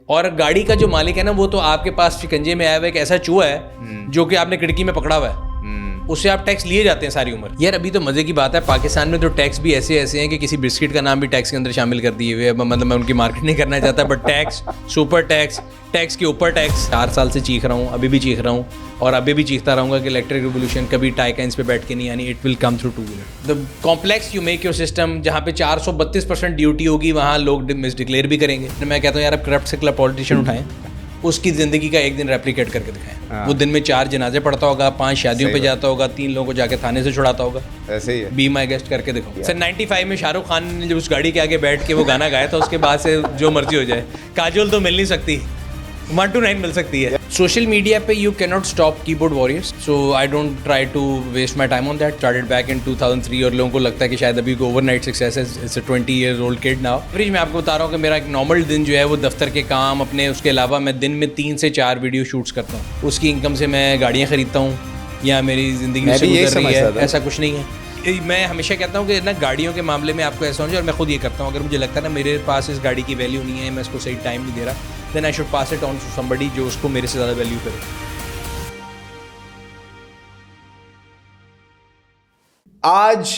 اور گاڑی کا جو مالک ہے نا وہ تو آپ کے پاس شکنجے میں آیا ہوا ایک ایسا چوہا ہے جو کہ آپ نے کھڑکی میں پکڑا ہوا ہے, اس سے آپ ٹیکس لیے جاتے ہیں ساری عمر. یار ابھی تو مزے کی بات ہے, پاکستان میں تو ٹیکس بھی ایسے ایسے ہیں کہ کسی بسکٹ کا نام بھی ٹیکس کے اندر شامل کر دیے ہوئے. مطلب میں ان کی مارکیٹ نہیں کرنا چاہتا, but tax, super tax, tax کے اوپر ٹیکس. 4 سال سے چیخ رہا ہوں, ابھی بھی چیخ رہا ہوں اور ابھی بھی چیختا رہوں گا کہ الیکٹرک ریولیوشن کبھی ٹائکنس پہ بیٹھ کے نہیں آنی. It will come through 2 wheeler. The complex you make your system, جہاں پہ 432% ڈیوٹی ہوگی وہاں لوگ مس ڈکلیئر بھی کریں گے. میں کہتا ہوں یار اب کرپٹ سے پولیٹیشین اٹھائیں, اس کی زندگی کا ایک دن ریپلیکیٹ کر کے دکھائیں. وہ دن میں 4 جنازے پڑھتا ہوگا, 5 شادیوں پہ جاتا ہوگا, 3 لوگوں کو جا کے تھانے سے چھڑاتا ہوگا. ایسے ہی بی مائی گیسٹ کر کے دکھاؤ. سر 95 میں شاہ رخ خان نے جب اس گاڑی کے آگے بیٹھ کے وہ گانا گایا تھا, اس کے بعد سے جو مرضی ہو جائے. کاجول تو مل نہیں سکتی, 1 to 9 مل سکتی ہے. سوشل میڈیا پہ یو کی not stop keyboard warriors, so I don't try to waste my time on that. Started back in 2003 اور لوگوں کو لگتا ہے کہ شاید ابھی کوئی اوور نائٹ سکسیس ہے. It's a 20 years old kid now. Average میں آپ کو بتا رہا ہوں کہ میرا ایک نارمل دن جو ہے وہ دفتر کے کام اپنے, اس کے علاوہ میں دن میں 3 سے 4 ویڈیو شوٹس کرتا ہوں. اس کی انکم سے میں گاڑیاں خریدتا ہوں یا میری زندگی سے گزر رہی ہے, ایسا کچھ نہیں ہے. میں ہمیشہ کہتا ہوں کہ نا گاڑیوں کے معاملے میں آپ کو ایسا ہونا چاہیے, اور میں خود یہ کرتا ہوں, اگر مجھے لگتا ہے نا میرے پاس اس گاڑی کی ویلیو نہیں ہے, میں اس کو صحیح ٹائم نہیں دے رہا, then I should pass it on to somebody جو اس کو میرے سے زیادہ ویلیو کرے. آج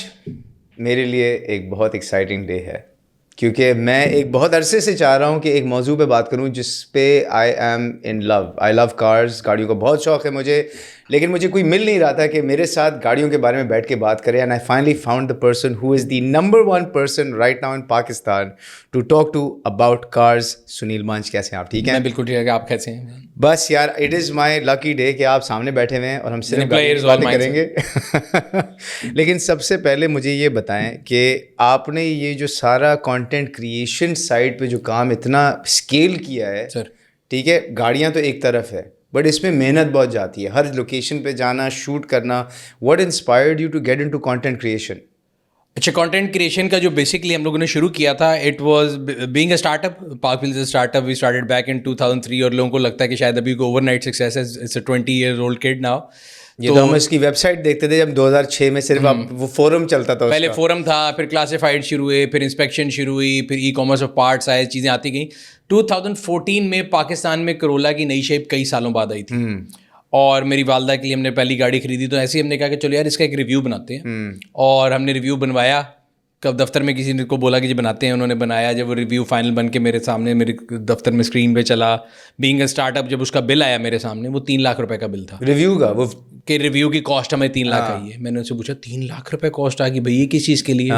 میرے لیے ایک بہت ایکسائٹنگ ڈے ہے, کیونکہ میں ایک بہت عرصے سے چاہ رہا ہوں کہ ایک موضوع پہ بات کروں جس پہ I am in love. I love cars, گاڑیوں کا بہت شوق ہے مجھے, لیکن مجھے کوئی مل نہیں رہا تھا کہ میرے ساتھ گاڑیوں کے بارے میں بیٹھ کے بات کرے. And I finally found the person who is the number 1 person right now in Pakistan to talk to about cars. Sunil Munj, کیسے ہیں آپ؟ ٹھیک ہیں؟ میں بالکل ٹھیک ہے, آپ کیسے ہیں؟ بس یار it is my lucky day کہ آپ سامنے بیٹھے ہوئے ہیں اور ہم صرف باتیں کریں گے. لیکن سب سے پہلے مجھے یہ بتائیں کہ آپ نے یہ جو سارا کانٹینٹ کریشن سائٹ پہ جو کام اتنا اسکیل کیا ہے, ٹھیک ہے, گاڑیاں تو ایک طرف ہے بٹ اس میں محنت بہت جاتی ہے, ہر لوکیشن پہ جانا, شوٹ کرنا. What inspired you to get into content creation? اچھا, کانٹینٹ کریشن کا جو بیسکلی ہم لوگوں نے شروع کیا تھا, it was being a start up. PakWheels start up, we started back in 2003 اور لوگوں کو لگتا ہے کہ شاید ابھی کوئی اوور نائٹ سکسیس ہے. It's a 20 years old kid now. یہ تو ہم اس کی ویب سائٹ دیکھتے تھے جب 2006 میں صرف وہ فورم چلتا تھا. پہلے فورم تھا, پھر کلاسیفائڈ شروع ہوئے, پھر انسپیکشن شروع ہوئی, پھر ای کامرس آف پارٹس آئے, چیزیں آتی گئیں. 2014 میں پاکستان میں کرولا کی نئی شیپ کئی سالوں بعد آئی تھی, اور میری والدہ کے لیے ہم نے پہلی گاڑی خریدی. تو ایسے ہی ہم نے کہا کہ چلو یار اس کا ایک ریویو بناتے ہیں, اور ہم نے ریویو بنوایا. کب دفتر میں کسی نے کو بولا کہ جی بناتے ہیں, انہوں نے بنایا. جب وہ ریویو فائنل بن کے میرے سامنے میرے دفتر میں اسکرین پہ چلا, بینگ اے اسٹارٹ اپ, جب اس کا بل آیا میرے سامنے, وہ 3 لاکھ روپے کا بل تھا ریویو کا. وہ کہ ریویو کی کاسٹ ہمیں 3 لاکھ آئی ہے. میں نے ان سے پوچھا 3 لاکھ روپے کاسٹ آ گئی بھائی, یہ کس چیز کے لیے؟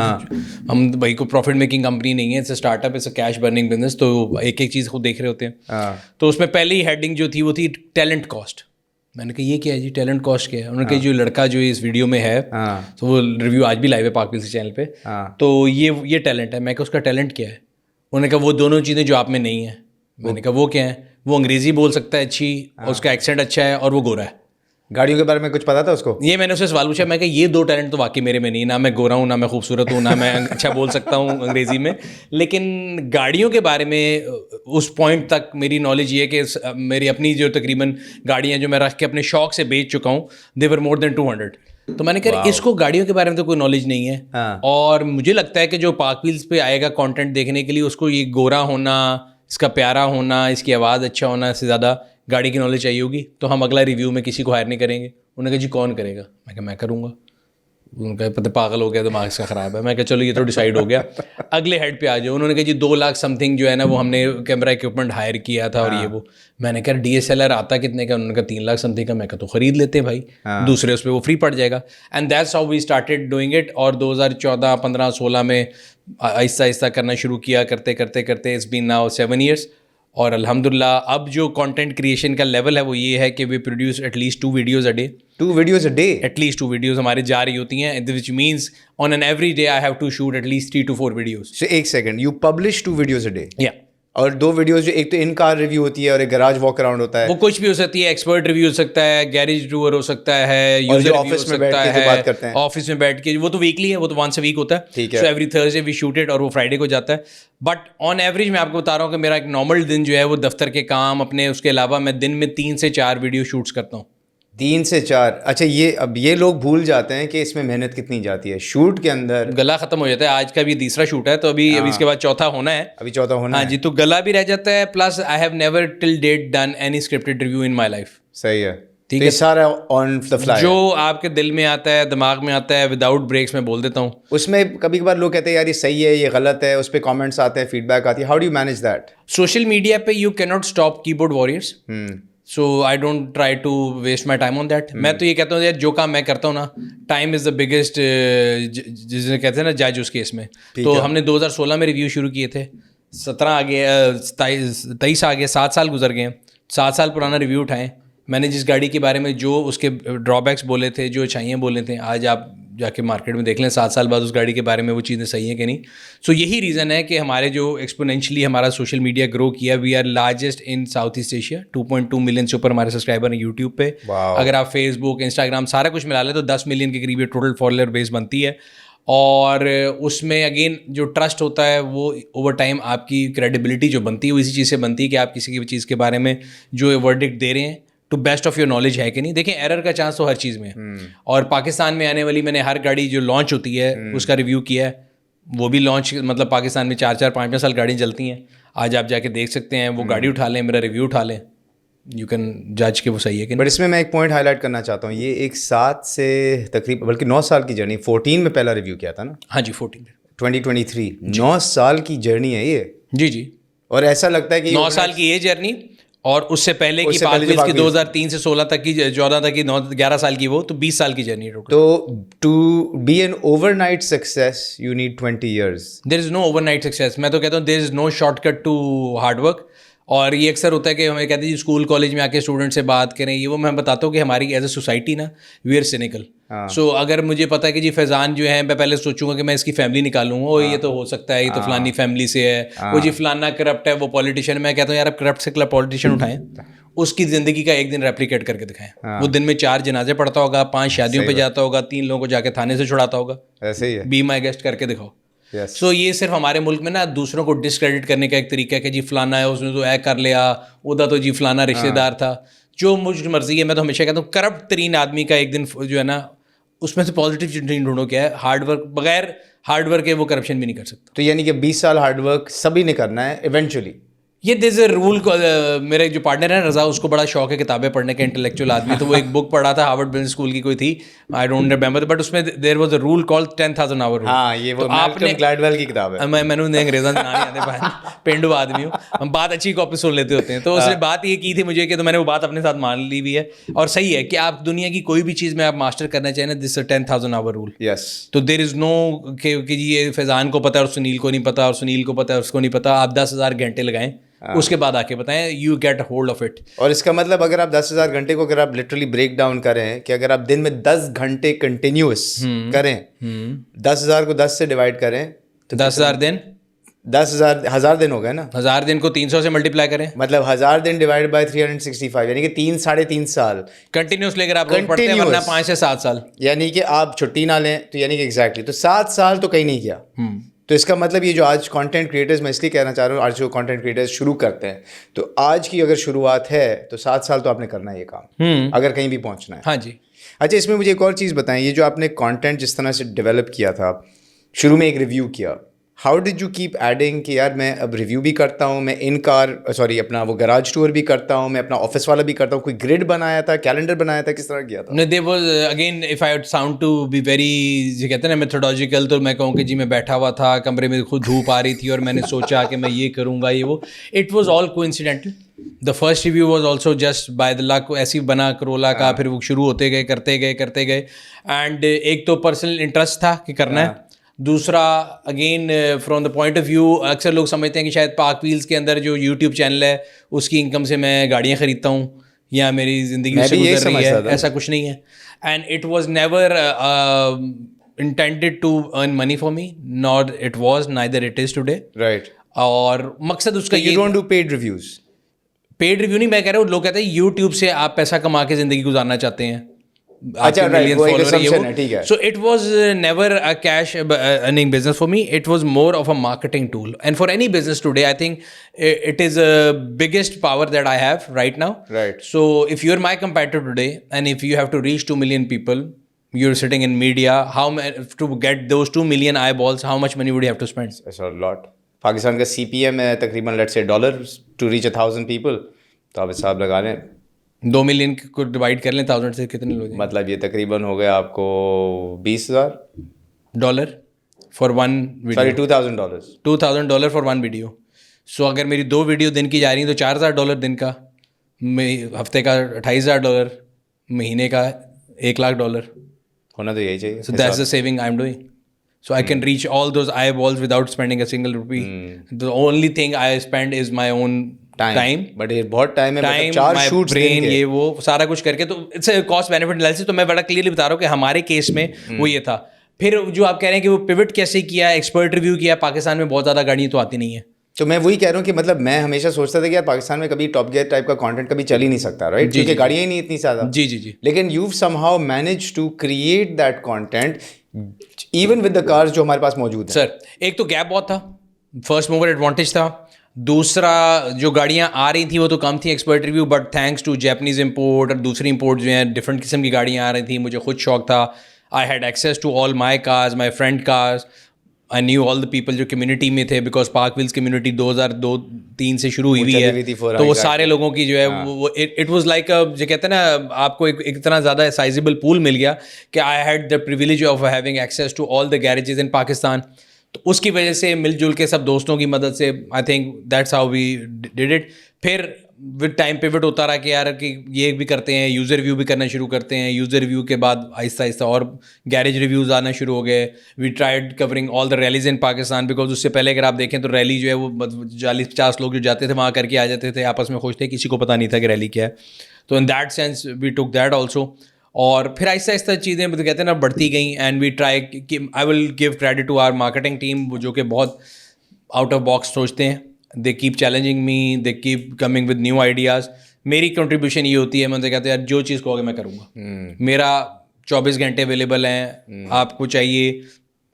ہم بھائی کو پروفٹ میکنگ کمپنی نہیں ہے, it's a start up, it's a cash burning business, تو ایک ایک چیز خود دیکھ رہے ہوتے ہیں. تو اس میں پہلی ہیڈنگ جو تھی وہ تھی ٹیلنٹ کاسٹ. میں نے کہا یہ کیا ہے جی, ٹیلنٹ کاسٹ کیا ہے؟ انہوں نے کہا جو لڑکا جو اس ویڈیو میں ہے, تو وہ ریویو آج بھی لائیو ہے پاک ویلز چینل پہ, تو یہ ٹیلنٹ ہے. میں کہا اس کا ٹیلنٹ کیا ہے؟ انہوں نے کہا وہ دونوں چیزیں جو آپ میں نہیں ہیں. میں نے کہا وہ کیا ہے؟ وہ انگریزی بول سکتا ہے اچھی, اور اس کا ایکسینٹ اچھا ہے, اور وہ گورا ہے. گاڑیوں کے بارے میں کچھ پتا تھا اس کو؟ یہ میں نے اسے سوال پوچھا, میں کہ یہ 2 ٹیلنٹ تو واقعی میرے میں نہیں, نہ میں گورا ہوں, نہ میں خوبصورت ہوں, نہ میں اچھا بول سکتا ہوں انگریزی میں. لیکن گاڑیوں کے بارے میں اس پوائنٹ تک میری نالج یہ ہے کہ میری اپنی جو تقریباً گاڑیاں جو میں رکھ کے اپنے شوق سے بیچ چکا ہوں, دے ور مور دین 200. تو میں نے کہا اس کو گاڑیوں کے بارے میں تو کوئی نالج نہیں ہے, اور مجھے لگتا ہے کہ جو پاک ویلز پہ آئے گا کانٹینٹ دیکھنے کے لیے, اس کو یہ گورا ہونا, اس کا پیارا ہونا, اس کی آواز اچھا ہونا سے زیادہ گاڑی کی نالج چاہیے ہوگی. تو ہم اگلا ریویو میں کسی کو ہائر نہیں کریں گے. انہوں نے کہا جی کون کرے گا؟ میں کہا میں کروں گا. ان کا پتہ پاگل ہو گیا, دماغ اس کا خراب ہے. میں کہا چلو یہ تو ڈیسائیڈ ہو گیا, اگلے ہیڈ پہ آ جاؤ. انہوں نے کہا جی 2 لاکھ سم تھنگ جو ہے نا وہ ہم نے کیمرہ اکوپمنٹ ہائر کیا تھا, اور یہ وہ. میں نے کہا DSLR آتا کتنے کا؟ انہوں نے کہا 3 لاکھ سم تھنگ کا. میں کہا تو خرید لیتے ہیں بھائی, دوسرے اس پہ وہ فری پڑ جائے گا. And that's how we started doing it. اور 2014, 15, 16 میں آہستہ آہستہ کرنا شروع کیا, کرتے کرتے کرتے اٹس بین ناؤ 7 years. اور الحمدللہ اب جو کانٹینٹ کریشن کا لیول ہے وہ یہ ہے کہ we produce at least 2 videos a day. 2 videos a day, at least 2 videos ہماری جا رہی ہوتی ہیں, which means on an everyday I have to shoot at ایٹ لیسٹ 3 to 4 ویڈیوز. ایک second, you publish 2 videos a day? یا اور 2 ویڈیوز جو ایک تو ان کار ریویو ہوتی ہے اور ایک گراج واک اراؤنڈ ہوتا ہے. وہ کچھ بھی ہو سکتی ہے, ایکسپرٹ ریویو ہو سکتا ہے, گیریج ٹور ہو سکتا ہے, یوزر ریویو ہو سکتا ہے, آفس میں بیٹھ کے. وہ تو ویکلی ہے, وہ تو once a week ہوتا ہے. So every Thursday we shoot it, اور وہ فرائیڈے کو جاتا ہے. بٹ آن ایوریج میں آپ کو بتا رہا ہوں کہ میرا ایک نارمل دن جو ہے وہ دفتر کے کام اپنے, اس کے علاوہ میں دن میں 3 سے 4 ویڈیو شوٹس کرتا ہوں. 3 سے 4. اچھا یہ اب یہ لوگ بھول جاتے ہیں کہ اس میں محنت کتنی جاتی ہے. شوٹ کے اندر گلا ختم ہو جاتا ہے. آج کا بھی تیسرا شوٹ ہے تو ابھی اس کے بعد چوتھا ہونا ہے. ابھی چوتھا ہونا ہاں ہے. جی, تو گلا بھی رہ جاتا ہے. Plus I have never till date done any scripted review in my life. صحیح ہے. ٹھیک ہے, سارا آن دا فلائی. جو آپ کے دل میں آتا ہے, دماغ میں آتا ہے, وداؤٹ بریکس میں بول دیتا ہوں. اس میں کبھی کبھار لوگ کہتے ہیں یار یہ صحیح ہے, یہ غلط ہے, اس پہ کامنٹس آتے ہیں, فیڈ بیک آتی ہے. How do you manage that? Social media پہ یو کی not stop keyboard warriors. So I don't try to waste my time on that. میں تو یہ کہتا ہوں جو کام میں کرتا ہوں نا, ٹائم از دا بگیسٹ, جسے کہتے ہیں نا جج اس کیس میں. تو ہم نے 2016 میں ریویو شروع کیے تھے, 17 آ گئے, 23 آ گئے, 7 سال گزر گئے. 7 سال پرانا ریویو اٹھائیں. میں نے جس گاڑی کے بارے میں جو اس کے ڈرا بیکس بولے تھے, جو اچھائیاں بولے تھے, آج آپ جا کے مارکیٹ میں دیکھ لیں 7 سال بعد اس گاڑی کے بارے میں وہ چیزیں صحیح ہیں کہ نہیں. سو یہی ریزن ہے کہ ہمارے جو ایکسپونینشلی ہمارا سوشل میڈیا گرو کیا. We are largest in South East Asia. 2.2 million سے اوپر ہمارے سبسکرائبر ہیں یوٹیوب پہ. اگر آپ فیس بک, انسٹاگرام سارا کچھ ملا لیں تو 10 ملین کے قریب یہ ٹوٹل فالوور بیس بنتی ہے. اور اس میں اگین جو ٹرسٹ ہوتا ہے وہ اوور ٹائم آپ کی کریڈیبلٹی جو بنتی ہے وہ اسی چیز سے بنتی ہے کہ آپ کسی کی چیز کے بارے میں جو ورڈکٹ دے رہے ہیں to best of your knowledge ہے کہ نہیں. دیکھیں ایرر کا چانس تو ہر چیز میں ہے. اور پاکستان میں آنے والی میں نے ہر گاڑی جو لانچ ہوتی ہے اس کا ریویو کیا ہے. وہ بھی لانچ مطلب پاکستان میں 4-4 5-5 سال گاڑیاں چلتی ہیں. آج آپ جا کے دیکھ سکتے ہیں, وہ گاڑی اٹھا لیں, میرا ریویو اٹھا لیں, یو کین جج کہ وہ صحیح ہے کہ. بٹ اس میں ایک پوائنٹ ہائی لائٹ کرنا چاہتا ہوں. یہ ایک 7 سے تقریباً بلکہ 9 سال کی جرنی. 14 میں پہلا ریویو کیا تھا نا. ہاں جی 14 2023. 9 سال کی جرنی ہے یہ. جی جی. اور ایسا لگتا ہے کہ 9 سال کی یہ جرنی, اور اس سے پہلے کی پاکویز کی 2003 سے 16 تک کی, 14 تک کی, 11 سال کی, وہ تو 20 سال کی جرنی ہے. تو to be an overnight success you need 20 years. There is no overnight success. میں تو کہتا ہوں there is no shortcut to hard work. اور یہ اکثر ہوتا ہے کہ ہمیں کہتے ہیں جی اسکول کالج میں آ کے اسٹوڈنٹ سے بات کریں, یہ وہ میں بتاتا ہوں کہ ہماری ایز اے سوسائٹی نا وی آر سینیکل. سو اگر مجھے پتا ہے کہ جی فیضان جو ہے, میں پہلے سوچوں گا کہ میں اس کی فیملی نکالوں گا, اور یہ تو ہو سکتا ہے یہ تو فلانی فیملی سے ہے, وہ جی فلانا کرپٹ ہے, وہ پولیٹیشین. میں کہتا ہوں یار اب کرپٹ سے پولیٹیشین اٹھائیں, اس کی زندگی کا ایک دن ریپلیکیٹ کر کے دکھائیں. وہ دن میں 4 جنازے پڑھتا ہوگا, 5 شادیوں پہ جاتا ہوگا, 3 لوگوں کو جا کے تھانے سے چھڑاتا ہوگا. ایسے ہی ہے. بی مائی گیسٹ کر کے دکھاؤ. سو یہ صرف ہمارے ملک میں نا دوسروں کو ڈسکریڈٹ کرنے کا ایک طریقہ ہے کہ جی فلانا ہے, اس نے تو اے کر لیا, ادا تو جی فلانا رشتے دار تھا. جو مجھ مرضی ہے. میں تو ہمیشہ کہتا ہوں کرپٹ ترین آدمی کا ایک دن جو ہے نا اس میں سے پازیٹیو چیز ڈھونڈو کیا ہے, ہارڈ ورک. بغیر ہارڈ ورک کے وہ کرپشن بھی نہیں کر سکتا. تو یعنی کہ 20 سال ہارڈ ورک سبھی نے کرنا ہے ایونچولی. یہ دس اے رول. میرے جو پارٹنر ہیں رضا, اس کو بڑا شوق ہے کتابیں پڑھنے کا, انٹلیکچوئل آدمی. تو وہ ایک بک پڑھا تھا ہارورڈ بزنس اسکول کی کوئی تھی, آئی ڈونٹ ریمبر, بٹ اس میں there was a rule called 10,000 hour rule. ہاں یہ وہ مالکم گلیڈویل کی کتاب ہے. میں نے انگریزاں سے نہیں آتے, پینڈو آدمی ہوں, ہم بات اچھی کاپی سن لیتے ہوتے ہیں. تو اس نے بات یہ کی تھی مجھے کہ تو میں نے وہ بات اپنے ساتھ مان لی بھی ہے, اور صحیح ہے کہ آپ دنیا کی کوئی بھی چیز میں آپ ماسٹر کرنا چاہیں نا, دس 10,000 آور رول. یس. تو دیر از نو کہ جی یہ فیضان کو پتا ہے اور سنیل کو نہیں پتا, اور سنیل کو پتا ہے اس کو نہیں پتا. آپ 10,000 گھنٹے لگائیں, اس کے بعد آ کے بتائیں, you get hold of it. اور اس کا مطلب اگر آپ 10,000 گھنٹے کو اگر آپ لٹرلی بریک ڈاؤن کریں کہ اگر آپ دن میں 10 گھنٹے کنٹینیوس کریں, 10,000 کو 10 سے ڈیوائڈ کریں تو 10,000 دن, 10,000 دن ہو گئے نا. 1000 دن کو 300 سے ملٹیپلائی کریں, مطلب 1000 دن ڈیوائڈ بائی 365, یعنی کہ 3-3.5 سال کنٹینیوس لے کر آپ روز پڑھتے ہیں, ورنہ 5 سے 7 سال. یعنی کہ آپ چھٹی نہ لیں تو یعنی کہ ایگزیکٹلی تو 7 سال تو کہیں نہیں کیا. تو اس کا مطلب یہ جو آج کانٹینٹ کریٹرز, میں اس لیے کہنا چاہ رہا ہوں, آج جو کانٹینٹ کریٹرز شروع کرتے ہیں تو آج کی اگر شروعات ہے تو 7 سال تو آپ نے کرنا ہے یہ کام, اگر کہیں بھی پہنچنا ہے. ہاں جی. اچھا اس میں مجھے ایک اور چیز بتائیں, یہ جو آپ نے کانٹینٹ جس طرح سے ڈیولپ کیا تھا, شروع میں ایک ریویو کیا, how did you keep adding کہ یار میں اب ریویو بھی کرتا ہوں, میں ان کار اپنا وہ گراج ٹور بھی کرتا ہوں, میں اپنا آفس والا بھی کرتا ہوں, کوئی گریڈ بنایا تھا, کیلنڈر بنایا تھا, کس طرح کیا تھا؟ There was again if I sound to be very جو کہتے ہیں نا میتھڈولوجیکل, تو میں کہوں کہ جی میں بیٹھا ہوا تھا کمرے میں, خود دھوپ آ رہی تھی اور میں نے سوچا کہ میں یہ کروں گا, یہ وہ. It was all coincidental. The first review was also just by the luck, ایسی بنا کرولا کا, پھر وہ شروع ہوتے گئے, کرتے گئے. اینڈ ایک تو پرسنل انٹرسٹ تھا کہ کرنا ہے, دوسرا again from the point of view, اکثر لوگ سمجھتے ہیں کہ شاید پاک ویلز کے اندر جو یوٹیوب چینل ہے اس کی انکم سے میں گاڑیاں خریدتا ہوں یا میری زندگی سے گزر رہی ہے. ایسا کچھ نہیں ہے. And it was never intended to earn money for me, nor it was, neither it is today. Right. اور مقصد اس کا یہ, you don't do paid reviews. Paid review نہیں, میں کہہ رہا ہوں لوگ کہتے ہیں یوٹیوب سے آپ پیسہ کما کے زندگی گزارنا چاہتے ہیں, اچھا millions وہ ایک follower assumption ہے, ٹھیک ہے. So it was never a cash earning business for me. It was more of a marketing tool. And for any business today, I think it is the biggest power that I have right now. Right. So if you're my competitor today, and if you have to reach 2 million people, you're sitting in media, to get those 2 million eyeballs, how much money would you have to spend? It's a lot. Pakistan کا CPM ہے تقریباً let's say $1 to reach 1,000 people. تو آپ حساب لگا لیں 2 million کو divide کر لیں 1000 سے کتنے لوگ ہیں, مطلب یہ تقریباً ہو گیا آپ کو $20,000 for one video, sorry $2,000. $2,000 for one video. So اگر میری 2 ویڈیو دن کی جا رہی ہیں تو $4,000 دن کا, ہفتے کا $28,000, مہینے کا $1,00,000. ہونا تو یہی چاہیے. So that's the saving I'm doing. So I can reach all those eyeballs without spending a single rupee. The only thing I spend is my own time. But یہ بہت ٹائم ہے, Time, چار my شوٹس brain, یہ وہ سارا کچھ کر کے, تو it's a cost benefit analysis. تو میں بڑا کلیئرلی بتا رہا ہوں کہ ہمارے کیس میں وہ یہ تھا. پھر جو آپ کہہ رہے ہیں کہ وہ پیوٹ کیسے کیا, ایکسپرٹ ریویو کیا, پاکستان میں بہت زیادہ گاڑیاں تو آتی نہیں ہیں. تو میں وہی کہہ رہا ہوں کہ مطلب میں ہمیشہ سوچتا تھا کہ یار پاکستان میں کبھی ٹاپ گیئر ٹائپ کا کانٹینٹ کبھی چل ہی نہیں سکتا, رائٹ, کیونکہ گاڑیاں ہی نہیں اتنی زیادہ. جی جی جی. لیکن you somehow manage to create that content even with the cars جو ہمارے پاس موجود ہیں. سر ایک تو گیپ بہت تھا, فرسٹ موور ایڈوانٹیج تھا. دوسرا جو گاڑیاں آ رہی تھیں وہ تو کم تھیں expert review, but thanks to Japanese import اور دوسری امپورٹ جو ہیں ڈفرنٹ قسم کی گاڑیاں آ رہی تھیں. مجھے خود شوق تھا. I had access to all my cars, my friend cars. I knew all the people جو کمیونٹی میں تھے, بیکاز پارک ویلز کمیونٹی 2002-03 سے شروع ہوئی ہے, تو وہ سارے لوگوں کی جو ہے وہ اٹ واز لائک جو کہتے ہیں نا, آپ کو ایک اتنا زیادہ سائزیبل پول مل گیا کہ I had the privilege of having access to all the garages in Pakistan. تو اس کی وجہ سے مل جل کے سب دوستوں کی مدد سے I think that's how we did it. پھر ود ٹائم پیوٹ ہوتا رہا کہ یار کہ یہ بھی کرتے ہیں, یوزر ریویو بھی کرنا شروع کرتے ہیں. یوزر ریویو کے بعد آہستہ آہستہ اور گیریج ریویوز آنا شروع ہو گئے. We tried covering all the rallies in Pakistan, because اس سے پہلے اگر آپ دیکھیں تو ریلی جو ہے وہ 40-50 لوگ جو جاتے تھے وہاں کر کے آ جاتے تھے, آپس میں خوش تھے, کسی کو پتہ نہیں تھا کہ ریلی کیا ہے. تو in that sense we took that also. اور پھر آہستہ آہستہ چیزیں کہتے ہیں نا بڑھتی گئیں. And we try, I will give credit to our marketing team جو کہ بہت آؤٹ آف باکس سوچتے ہیں. They keep challenging me, they keep coming with new ideas. میری کنٹریبیوشن یہ ہوتی ہے, میں ان سے کہتا ہوں یار جو چیز کہو گے میں کروں گا. میرا 24 گھنٹے اویلیبل ہیں, آپ کو چاہیے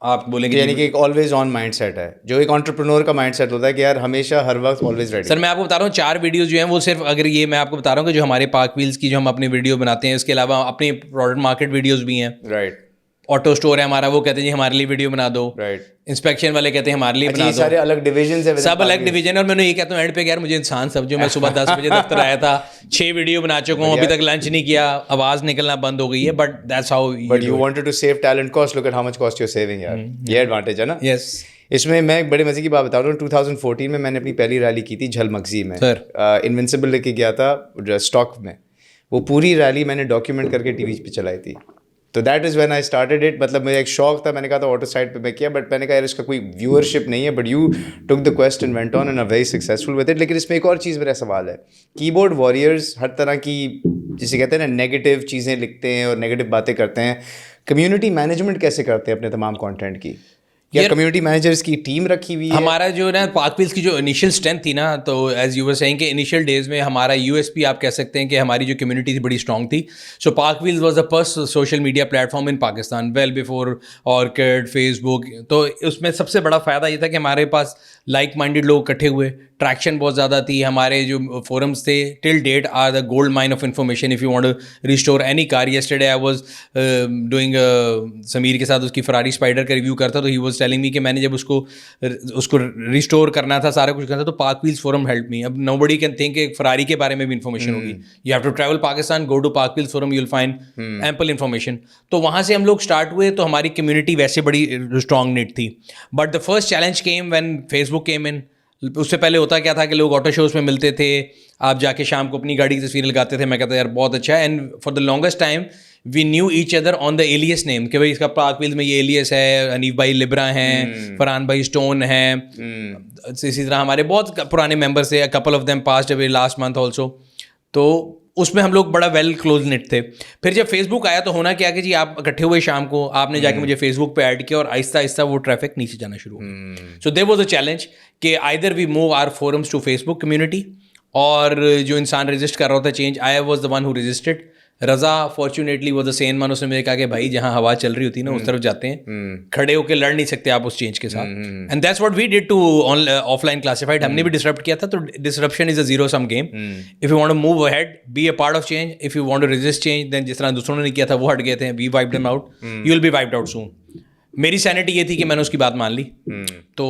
آپ بولیں گے. یعنی کہ ایک آلویز آن مائنڈ سیٹ ہے جو ایک انٹرپرینور کا مائنڈ سیٹ ہوتا ہے کہ یار ہمیشہ ہر وقت آلویز ریڈی. سر میں آپ کو بتا رہا ہوں 4 ویڈیوز جو ہیں وہ صرف, اگر یہ میں آپ کو بتا رہا ہوں کہ جو ہمارے پارک ویلز کی جو ہم اپنی ویڈیو بناتے ہیں, اس کے علاوہ اپنی پروڈکٹ مارکیٹ ویڈیوز بھی ہیں. رائٹ. آٹو اسٹور ہے ہمارا, وہ کہتے ہیں جی ہمارے لیے ویڈیو بنا دو. رائٹ. انسپیکشن والے کہتے ہیں ہمارے لیے بنا دو. سارے الگ ڈویژنز ہیں, سب الگ ڈویژن. اور میں نے یہ کہتا ہوں اینڈ پہ یار مجھے انسان سمجھو, میں صبح 10 بجے دفتر آیا تھا, 6 ویڈیو بنا چکا ہوں, ابھی تک لنچ نہیں کیا, آواز نکلنا بند ہو گئی ہے. But that's how you wanted to save talent cost, look at how much cost you are saving. یار یہ ایڈوانٹیج ہے نا. یس. اس میں میں ایک بڑے مزے کی بات بتا رہا ہوں. 2014 میں نے اپنی پہلی ریلی کی تھی جھل مغزی میں, انوینسیبل لے کے گیا تھا اسٹاک میں. وہ پوری ریلی میں نے ڈاکیومنٹ کر کے ٹی وی پہ چلائی تھی. تو that is when I started it. مطلب مجھے ایک شوق تھا, میں نے کہا تھا آٹو سائڈ پہ میں کیا, بٹ میں نے کہا یار اس کا کوئی ویورشپ نہیں ہے, but you took the quest and went on and are very successful with it. لیکن اس میں ایک اور چیز میرا سوال ہے, کی بورڈ واریئرز ہر طرح کی جسے کہتے ہیں نا نیگیٹو چیزیں لکھتے ہیں اور نیگیٹو باتیں کرتے ہیں, کمیونٹی مینجمنٹ کیسے کرتے ہیں اپنے تمام کانٹینٹ کی, یا کمیونٹی مینیجرس کی ٹیم رکھی ہوئی ہے؟ ہمارا جو نا پارک ویلز کی جو انیشیل اسٹرینتھ تھی نا, تو ایز یو ور سیئنگ کہ انیشیل ڈیز میں ہمارا یو ایس پی آپ کہہ سکتے ہیں کہ ہماری جو کمیونٹی تھی بڑی اسٹرانگ تھی. So PakWheels was the first social media platform in Pakistan, well before Orkut, Facebook. تو اس میں سب سے بڑا فائدہ یہ تھا کہ ہمارے پاس لائک مائنڈیڈ لوگ اکٹھے ہوئے, ٹریکشن بہت زیادہ تھی. ہمارے جو فورمس تھے till date are the gold mine of information. If you want to restore any car, yesterday I was doing Sameer کے ساتھ اس کی فراری اسپائڈر کا ریویو کرتا, تو ہی واز ٹیلنگ می کہ میں نے جب اس کو ریسٹور کرنا تھا, سارا کچھ کرنا تھا, تو PakWheels forum help me. اب نو بڈی کین تھنک کہ فراری کے بارے میں بھی انفارمیشن ہوگی. You have to travel Pakistan, go to PakWheels forum, you will find ample information. تو وہاں سے ہم لوگ اسٹارٹ ہوئے, تو ہماری کمیونٹی ویسے بڑی اسٹرانگ نیٹ تھی. But the first challenge came when Facebook came in. اس سے پہلے ہوتا کیا تھا کہ لوگ آٹو شوز میں ملتے تھے, آپ جا کے شام کو اپنی گاڑی کی تصویریں لگاتے تھے. میں کہتا یار بہت اچھا ہے. And for the longest time we knew each other on the alias name, کہ بھائی اس کا پارک ویلز میں یہ ایلیس ہے, حنیف بھائی لبرا ہیں, فرحان بھائی اسٹون ہیں. اسی طرح ہمارے بہت پرانے ممبرس تھے, couple of them passed away last month also. تو اس میں ہم لوگ بڑا ویل کلوز نیٹ تھے. پھر جب فیس بک آیا تو ہونا کیا کہ جی آپ اکٹھے ہوئے شام کو, آپ نے جا کے مجھے فیس بک پہ ایڈ کیا, اور آہستہ آہستہ وہ ٹریفک نیچے جانا شروع ہوا. So there was a challenge کہ either we move our forums to Facebook community, اور جو انسان رجسٹ کر رہا ہوتا ہے change, I was the one who registered. Raza fortunately وہ دا سین مان, اس نے مجھے کہا کہ بھائی جہاں ہوا چل رہی ہوتی ہے نا اس طرف جاتے ہیں, کھڑے ہو کے لڑ نہیں سکتے آپ اس چینج کے ساتھ. And that's what we did to offline classified. ہم نے بھی ڈسرپٹ کیا تھا. تو disruption is a zero sum game. If you want to move ahead, be a part of change. If you want to resist change, then جس طرح دوسروں نے نہیں کیا تھا وہ ہٹ گئے تھے, we wiped them out, you will be wiped out soon. میری سینٹی یہ تھی کہ میں نے اس کی بات مان لی. تو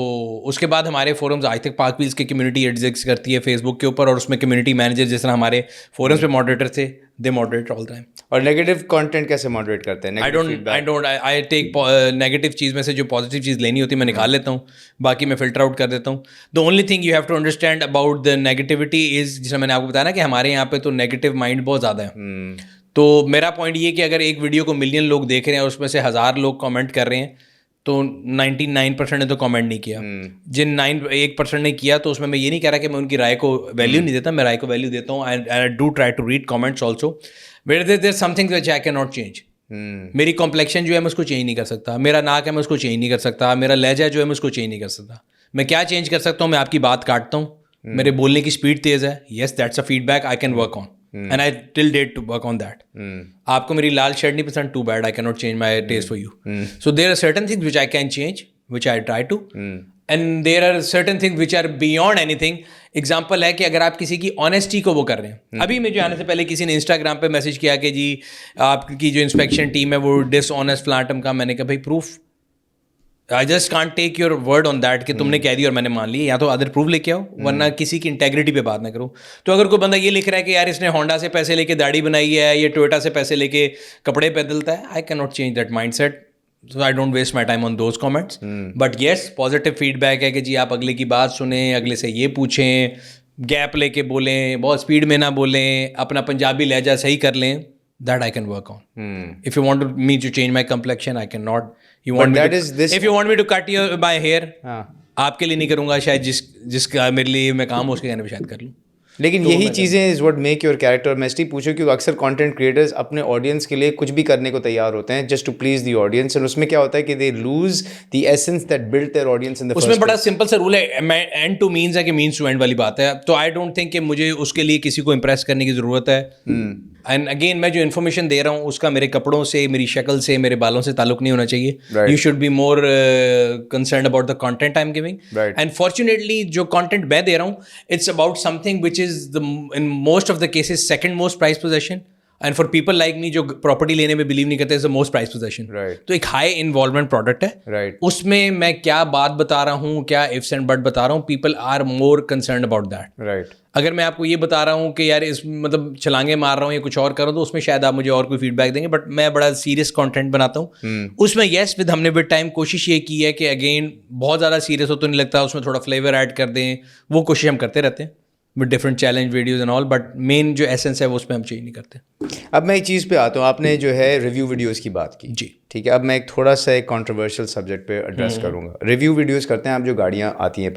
اس کے بعد ہمارے فورمز آج تک پاک ویلز کی کمیونٹی ایگزسٹ کرتی ہے فیس بک کے اوپر, اور اس میں کمیونٹی مینیجر جس طرح ہمارے فورمز پہ ماڈریٹر تھے, دے ماڈریٹ آل ٹائم. اور نیگیٹو کانٹینٹ کیسے ماڈریٹ کرتے ہیں؟ آئی ٹیک نیگیٹو چیز میں سے جو پازیٹیو چیز لینی ہوتی ہے میں نکال لیتا ہوں, باقی میں فلٹر آؤٹ کر دیتا ہوں. The only thing you have to understand about the negativity is, جس میں نے آپ کو بتایا نا کہ ہمارے یہاں پہ تو نیگیٹو مائنڈ بہت زیادہ ہے. تو میرا پوائنٹ یہ کہ اگر ایک ویڈیو کو ملین لوگ دیکھ رہے ہیں اور اس میں سے 1000 لوگ کامنٹ کر رہے ہیں تو 99% نے تو کامنٹ نہیں کیا. جن 1% نے کیا تو اس میں یہ نہیں کہہ رہا کہ میں ان کی رائے کو ویلیو نہیں دیتا, میں رائے کو ویلیو دیتا ہوں. I do try to read comments also, where there is something which I can not change. میری کمپلیکشن جو ہے میں اس کو چینج نہیں کر سکتا, میرا ناک ہے میں اس کو چینج نہیں کر سکتا, میرا لہجہ جو ہے میں اس کو چینج نہیں کر سکتا. میں کیا چینج کر سکتا ہوں, میں آپ کی بات کاٹتا ہوں, میرے بولنے کی اسپیڈ تیز ہے, yes that's a feedback I can work on. And I till date to work on that. آپ کو میری لال شرٹ نہیں پسند, too bad, I cannot change my taste for you. So there are certain things which I can change, which I try to. And there are certain things which are beyond anything. Example ہے کہ اگر آپ کسی کی honesty کو وہ کر رہے ہیں. ابھی میں جو آنے سے پہلے کسی نے انسٹاگرام پہ میسج کیا کہ جی آپ کی جو انسپیکشن ٹیم ہے وہ ڈس آنیسٹ فلانٹم کا. میں نے کہا بھائی proof, I just can't take your word on that کہ تم نے کہہ دی اور میں نے مان لی. یا تو ادر پروف لے کے آؤ, ورنہ کسی کی انٹیگریٹی پہ بات نہ کرو. تو اگر کوئی بندہ یہ لکھ رہا ہے کہ یار اس نے ہونڈا سے پیسے لے کے داڑھی بنائی ہے, یہ ٹویوٹا سے پیسے لے کے کپڑے بدلتا ہے, I cannot change that mindset. So I don't waste my time on those comments. But yes, positive feedback ہے کہ جی آپ اگلے کی بات سنیں, اگلے سے یہ پوچھیں, گیپ لے کے بولیں, بہت اسپیڈ میں نہ بولیں, اپنا پنجابی لہجہ صحیح کر لیں. That I can work on. If you want me to change my complexion, I cannot. If you want me to cut my hair, آپ کے لیے نہیں کروں گا, شاید جس کا میرے لیے میں کام ہو اس کے کہنے پہ شاید کر لوں. لیکن یہی چیزیں is what make your character. میں اس لیے پوچھوں کیونکہ اکثر کانٹینٹ کریٹرز اپنے آڈینس کے لیے کچھ بھی کرنے کو تیار ہوتے ہیں just to please the audience, and اس میں کیا ہوتا ہے کہ they lose the essence that build their audience in the first. اس میں بڑا سمپل سا رول ہے, اینڈ ٹو مینز ہے کہ مینز ٹو اینڈ والی بات ہے. تو آئی ڈونٹ تھنک کہ مجھے اس کے لیے کسی کو امپریس کرنے کی ضرورت ہے. اینڈ اگین میں جو انفارمیشن دے رہا ہوں اس کا میرے کپڑوں سے, میری شکل سے, میرے بالوں سے تعلق نہیں ہونا چاہیے. You should be more concerned about the content I am giving. And fortunately جو کانٹینٹ میں دے رہا ہوں it's about something which is in most of the cases second most prized possession. And for people like me جو property لینے میں believe نہیں کرتے, is the most prized possession. تو ایک ہائی انوالومنٹ پروڈکٹ ہے, اس میں میں کیا بات بتا رہا ہوں, کیا ifs اینڈ بٹ بتا رہا ہوں, people are more concerned about that. اگر میں آپ کو یہ بتا رہا ہوں کہ یار اس مطلب چھلانگے مار رہا ہوں یا کچھ اور کروں تو اس میں شاید آپ مجھے اور کوئی فیڈ بیک دیں گے. بٹ میں بڑا سیریس کانٹینٹ بناتا ہوں اس میں. یس ود ہم نے ود ٹائم کوشش یہ کی ہے کہ اگین بہت زیادہ سیریس ہو تو نہیں لگتا, اس میں تھوڑا فلیور ایڈ کر دیں, وہ کوشش ہم کرتے رہتے ہیں with different challenge videos and all, but main جو ایسنس ہے وہ اس میں ہم چینج نہیں کرتے. اب میں ایک چیز پہ آتا ہوں, آپ نے جو ہے ریویو ویڈیوز کی بات کی, جی ٹھیک ہے. اب میں ایک تھوڑا سا ایک کانٹروورشل سبجیکٹ پہ ایڈریس کروں گا. ریویو ویڈیوز کرتے ہیں آپ جو گاڑیاں آتی ہیں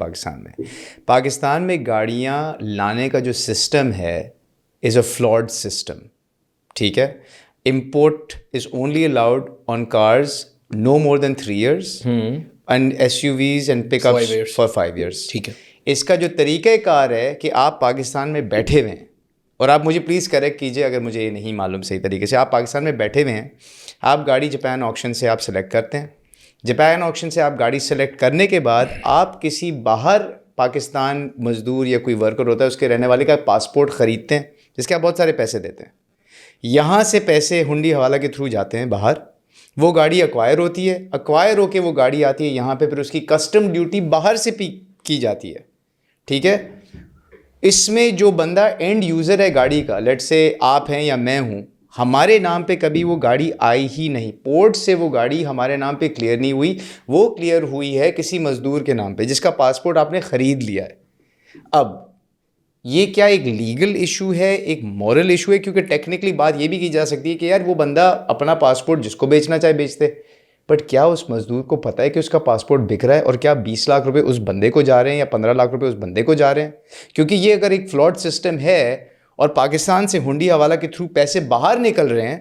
پاکستان میں گاڑیاں لانے کا جو سسٹم ہے از اے فلاڈ سسٹم, ٹھیک ہے. Import is only allowed on cars no more than 3 years and SUVs and pickups for 5 years. ٹھیک ہے. اس کا جو طریقہ کار ہے کہ آپ پاکستان میں بیٹھے ہوئے ہیں, اور آپ مجھے پلیز کریکٹ کیجیے اگر مجھے یہ نہیں معلوم صحیح طریقے سے, آپ پاکستان میں بیٹھے ہوئے ہیں, آپ گاڑی جاپان آکشن سے آپ سلیکٹ کرتے ہیں. جاپان آکشن سے آپ گاڑی سلیکٹ کرنے کے بعد آپ کسی باہر پاکستان مزدور یا کوئی ورکر ہوتا ہے اس کے رہنے والے کا پاسپورٹ خریدتے ہیں جس کے آپ بہت سارے پیسے دیتے ہیں. یہاں سے پیسے ہنڈی حوالہ کے تھرو جاتے ہیں باہر, وہ گاڑی ایکوائر ہوتی ہے, ایکوائر ہو کے وہ گاڑی آتی ہے یہاں پہ, پھر اس کی کسٹم ڈیوٹی باہر سے کی جاتی ہے, ٹھیک ہے. اس میں جو بندہ اینڈ یوزر ہے گاڑی کا, لیٹ سے آپ ہیں یا میں ہوں, ہمارے نام پہ کبھی وہ گاڑی آئی ہی نہیں. پورٹ سے وہ گاڑی ہمارے نام پہ کلیئر نہیں ہوئی, وہ کلیئر ہوئی ہے کسی مزدور کے نام پہ جس کا پاسپورٹ آپ نے خرید لیا ہے. اب یہ کیا ایک لیگل ایشو ہے, ایک مورل ایشو ہے؟ کیونکہ ٹیکنیکلی بات یہ بھی کی جا سکتی ہے کہ یار وہ بندہ اپنا پاسپورٹ جس کو بیچنا چاہے بیچتے, بٹ کیا اس مزدور کو پتہ ہے کہ اس کا پاسپورٹ بک رہا ہے, اور کیا 20 لاکھ روپے اس بندے کو جا رہے ہیں یا 15 لاکھ روپے اس بندے کو جا رہے ہیں؟ کیونکہ یہ اگر ایک فلاڈ سسٹم ہے اور پاکستان سے ہنڈی حوالہ کے تھرو پیسے باہر نکل رہے ہیں,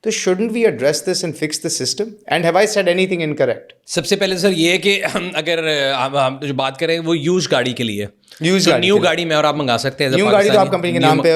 تو shouldn't we address this and fix the system? And have I said anything incorrect? سب سے پہلے سر یہ ہے کہ اگر ہم جو بات کریں وہ یوز گاڑی کے لیے, نیو گاڑی میں اور آپ منگا سکتے ہیں. نیو گاڑی تو آپ کمپنی کے نام پہ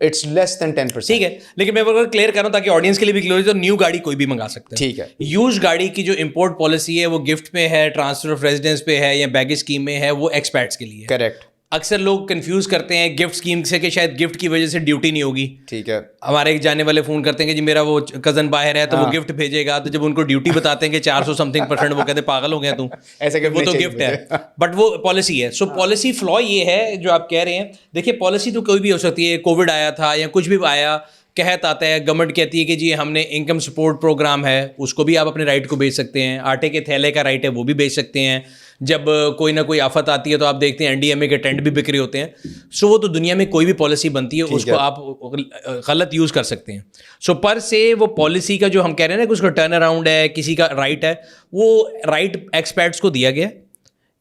اٹس لیس دین 10%. ٹھیک ہے, لیکن میں کلیئر کر رہا ہوں تاکہ آڈینس کے لیے بھی کلیئر ہو. تو نیو گاڑی کوئی بھی منگا سکتا ہے. ٹھیک ہے. یوز گاڑی کی جو امپورٹ پالیسی ہے وہ گفٹ پہ ہے, ٹرانسفر آف ریزیڈنس پہ ہے یا بیگیج اسکیم میں ہے, وہ ایکسپیٹس کے لیے. کریکٹ. اکثر لوگ کنفیوز کرتے ہیں گفٹ اسکیم سے کہ شاید گفٹ کی وجہ سے ڈیوٹی نہیں ہوگی. ٹھیک ہے. ہمارے ایک جانے والے فون کرتے ہیں کہ جی میرا وہ کزن باہر ہے تو وہ گفٹ بھیجے گا, تو جب ان کو ڈیوٹی بتاتے ہیں کہ 400 سمتھنگ %, وہ کہتے ہیں پاگل ہو گیا تم, وہ تو گفٹ ہے. بٹ وہ پالیسی ہے. سو پالیسی فلا یہ ہے جو آپ کہہ رہے ہیں. دیکھیے پالیسی تو کوئی بھی ہو سکتی ہے. کووڈ آیا تھا یا کچھ بھی آیا, قحط آتا ہے, گورنمنٹ کہتی ہے کہ جی ہم نے انکم سپورٹ پروگرام ہے, اس کو بھی آپ اپنے رائٹ کو بیچ سکتے ہیں. آٹے کے تھیلے کا رائٹ ہے وہ بھی بیچ سکتے ہیں. جب کوئی نہ کوئی آفت آتی ہے تو آپ دیکھتے ہیں NDMA کے ٹینٹ بھی بکرے ہوتے ہیں. سو وہ تو دنیا میں کوئی بھی پالیسی بنتی ہے اس کو آپ غلط یوز کر سکتے ہیں. سو پر سے وہ پالیسی کا جو ہم کہہ رہے ہیں نا کہ اس کا ٹرن اراؤنڈ ہے, کسی کا رائٹ ہے, وہ رائٹ ایکسپرٹس کو دیا گیا.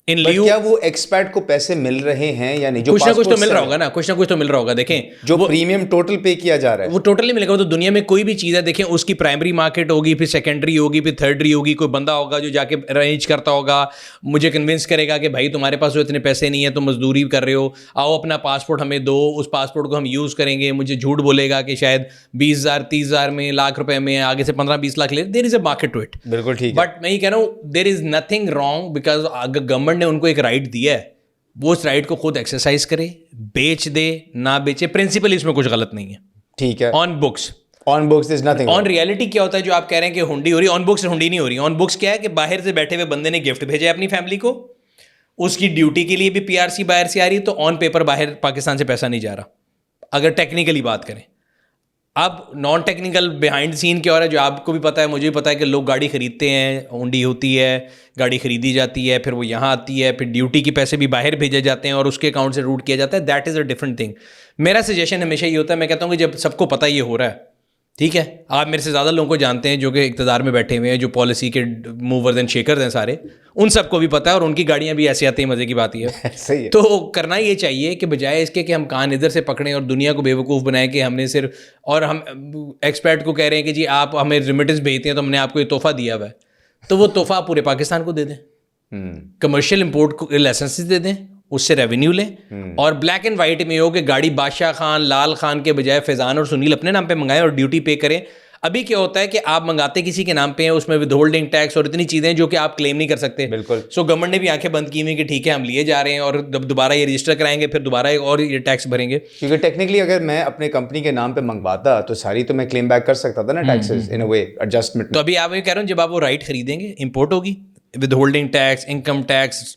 کیا وہ ایکسپیٹ کو پیسے مل رہے ہیں یا نہیں؟ کچھ نہ کچھ تو مل رہا ہوگا نا, کچھ نہ کچھ تو مل رہا ہوگا. دیکھیں جو پریمیم ٹوٹل پے کیا جا رہا ہے وہ ٹوٹل نہیں ملے گا. وہ تو دنیا میں کوئی بھی چیز ہے, دیکھیں اس کی پرائمری مارکیٹ ہوگی, پھر سیکنڈری ہوگی, پھر تھرڈری ہوگی. کوئی بندہ ہوگا جو جا کے ارینج کرتا ہوگا, مجھے کنونس کرے گا کہ بھائی تمہارے پاس تو اتنے پیسے نہیں ہیں, تم مزدوری کر رہے ہو, آؤ اپنا پاسپورٹ ہمیں دو, اس پاسپورٹ کو ہم یوز کریں گے. مجھے جھوٹ بولے گا کہ شاید 20,000 30,000 میں, ₹1,00,000 میں, آگے سے 15-20 لاکھ لے. دیر is a market to it. بالکل ٹھیک. بٹ میں یہ کہہ رہا ہوں there is nothing wrong, because اگر گورنمنٹ نے ان کو ایک رائٹ دیا ہے, وہ اس رائٹ کو خود ایکسرسائز کرے, بیچ دے نہ بیچے, پرنسپل اس میں کچھ غلط نہیں ہے. ٹھیک ہے. On books is nothing. On reality کیا ہوتا ہے جو آپ کہہ رہے ہیں کہ ہنڈی ہو رہی ہے, آن بکس ہنڈی نہیں ہو رہی. آن بکس کیا ہے کہ باہر سے بیٹھے ہوئے بندے نے گفٹ بھیجا ہے اپنی فیملی کو, اس کی ڈیوٹی کے لیے بھی PRC باہر سے آ رہی ہے, تو آن پیپر باہر پاکستان سے پیسہ نہیں جا رہا. اگر ٹیکنیکلی بات کریں, اب نان ٹیکنیکل بیہائنڈ سین کیا ہو رہا ہے جو آپ کو بھی پتہ ہے, مجھے بھی پتہ ہے کہ لوگ گاڑی خریدتے ہیں, ہونڈی ہوتی ہے, گاڑی خریدی جاتی ہے, پھر وہ یہاں آتی ہے, پھر ڈیوٹی کے پیسے بھی باہر بھیجے جاتے ہیں اور اس کے اکاؤنٹ سے روٹ کیا جاتا ہے. That is a different thing. میرا سجیشن ہمیشہ یہ ہوتا ہے, میں کہتا ہوں کہ جب سب کو پتہ یہ ہو رہا ہے, ٹھیک ہے, آپ میرے سے زیادہ لوگوں کو جانتے ہیں جو کہ اقتدار میں بیٹھے ہوئے ہیں, جو پالیسی کے موورز اینڈ شیکرز ہیں سارے, ان سب کو بھی پتہ ہے, اور ان کی گاڑیاں بھی ایسے آتی ہیں, مزے کی بات یہ ہے. تو کرنا یہ چاہیے کہ بجائے اس کے کہ ہم کان ادھر سے پکڑیں اور دنیا کو بیوقوف بنائیں کہ ہم نے صرف, اور ہم ایکسپرٹ کو کہہ رہے ہیں کہ جی آپ ہمیں ریمیٹنس بھیجتے ہیں تو ہم نے آپ کو یہ تحفہ دیا ہوا ہے, تو وہ تحفہ پورے پاکستان کو دے دیں, کمرشل امپورٹ کو لائسنس دے دیں, اس سے ریونیو لیں, اور بلیک اینڈ وائٹ میں ہو کہ گاڑی بادشاہ خان, لال خان کے بجائے فیضان اور سنیل اپنے نام پہ منگائیں اور ڈیوٹی پے کریں. ابھی کیا ہوتا ہے کہ آپ منگاتے کسی کے نام پہ ہیں, اس میں ود ہولڈنگ ٹیکس اور اتنی چیزیں جو کہ آپ کلیم نہیں کر سکتے. بالکل. سو گورنمنٹ نے بھی آنکھیں بند کی ہوئی کہ ٹھیک ہے ہم لیے جا رہے ہیں, اور جب دوبارہ یہ رجسٹر کرائیں گے پھر دوبارہ ایک اور یہ ٹیکس بھریں گے. کیونکہ ٹیکنیکلی اگر میں اپنے کمپنی کے نام پہ منگواتا تو ساری تو میں کلیم بیک کر سکتا تھا نا ٹیکسز ان اے وے, ایڈجسٹمنٹ. تو ابھی آپ یہ کہہ رہے ہیں جب آپ وہ رائٹ خریدیں گے, امپورٹ ہوگی, withholding tax, income tax,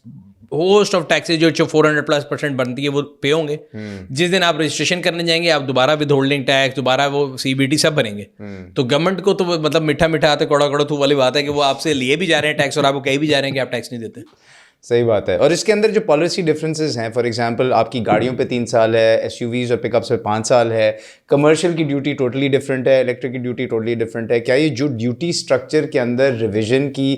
host of taxes جو 400+% بنتی ہے وہ پے ہوں گے. جس دن آپ رجسٹریشن کرنے جائیں گے آپ دوبارہ ود ہولڈنگ ٹیکس, دوبارہ وہ CBT سب بھریں گے. تو گورنمنٹ کو تو مطلب میٹھا میٹھا آتا ہے کوڑا کوڑا تھو والی بات ہے کہ وہ آپ سے لیے بھی جا رہے ہیں ٹیکس اور آپ کو کہیں بھی جا رہے ہیں کہ آپ ٹیکس نہیں دیتے. صحیح بات ہے. اور اس کے اندر جو پالیسی ڈفرینسز ہیں, فار ایگزامپل آپ کی گاڑیوں پہ 3 سال ہے, SUVs اور پک اپس پہ 5 سال ہے, کمرشل کی ڈیوٹی ٹوٹلی ڈفرینٹ ہے, الیکٹرک کی ڈیوٹی ٹوٹلی ڈفرینٹ ہے. کیا یہ جو ڈیوٹی اسٹرکچر کے اندر ریویژن کی,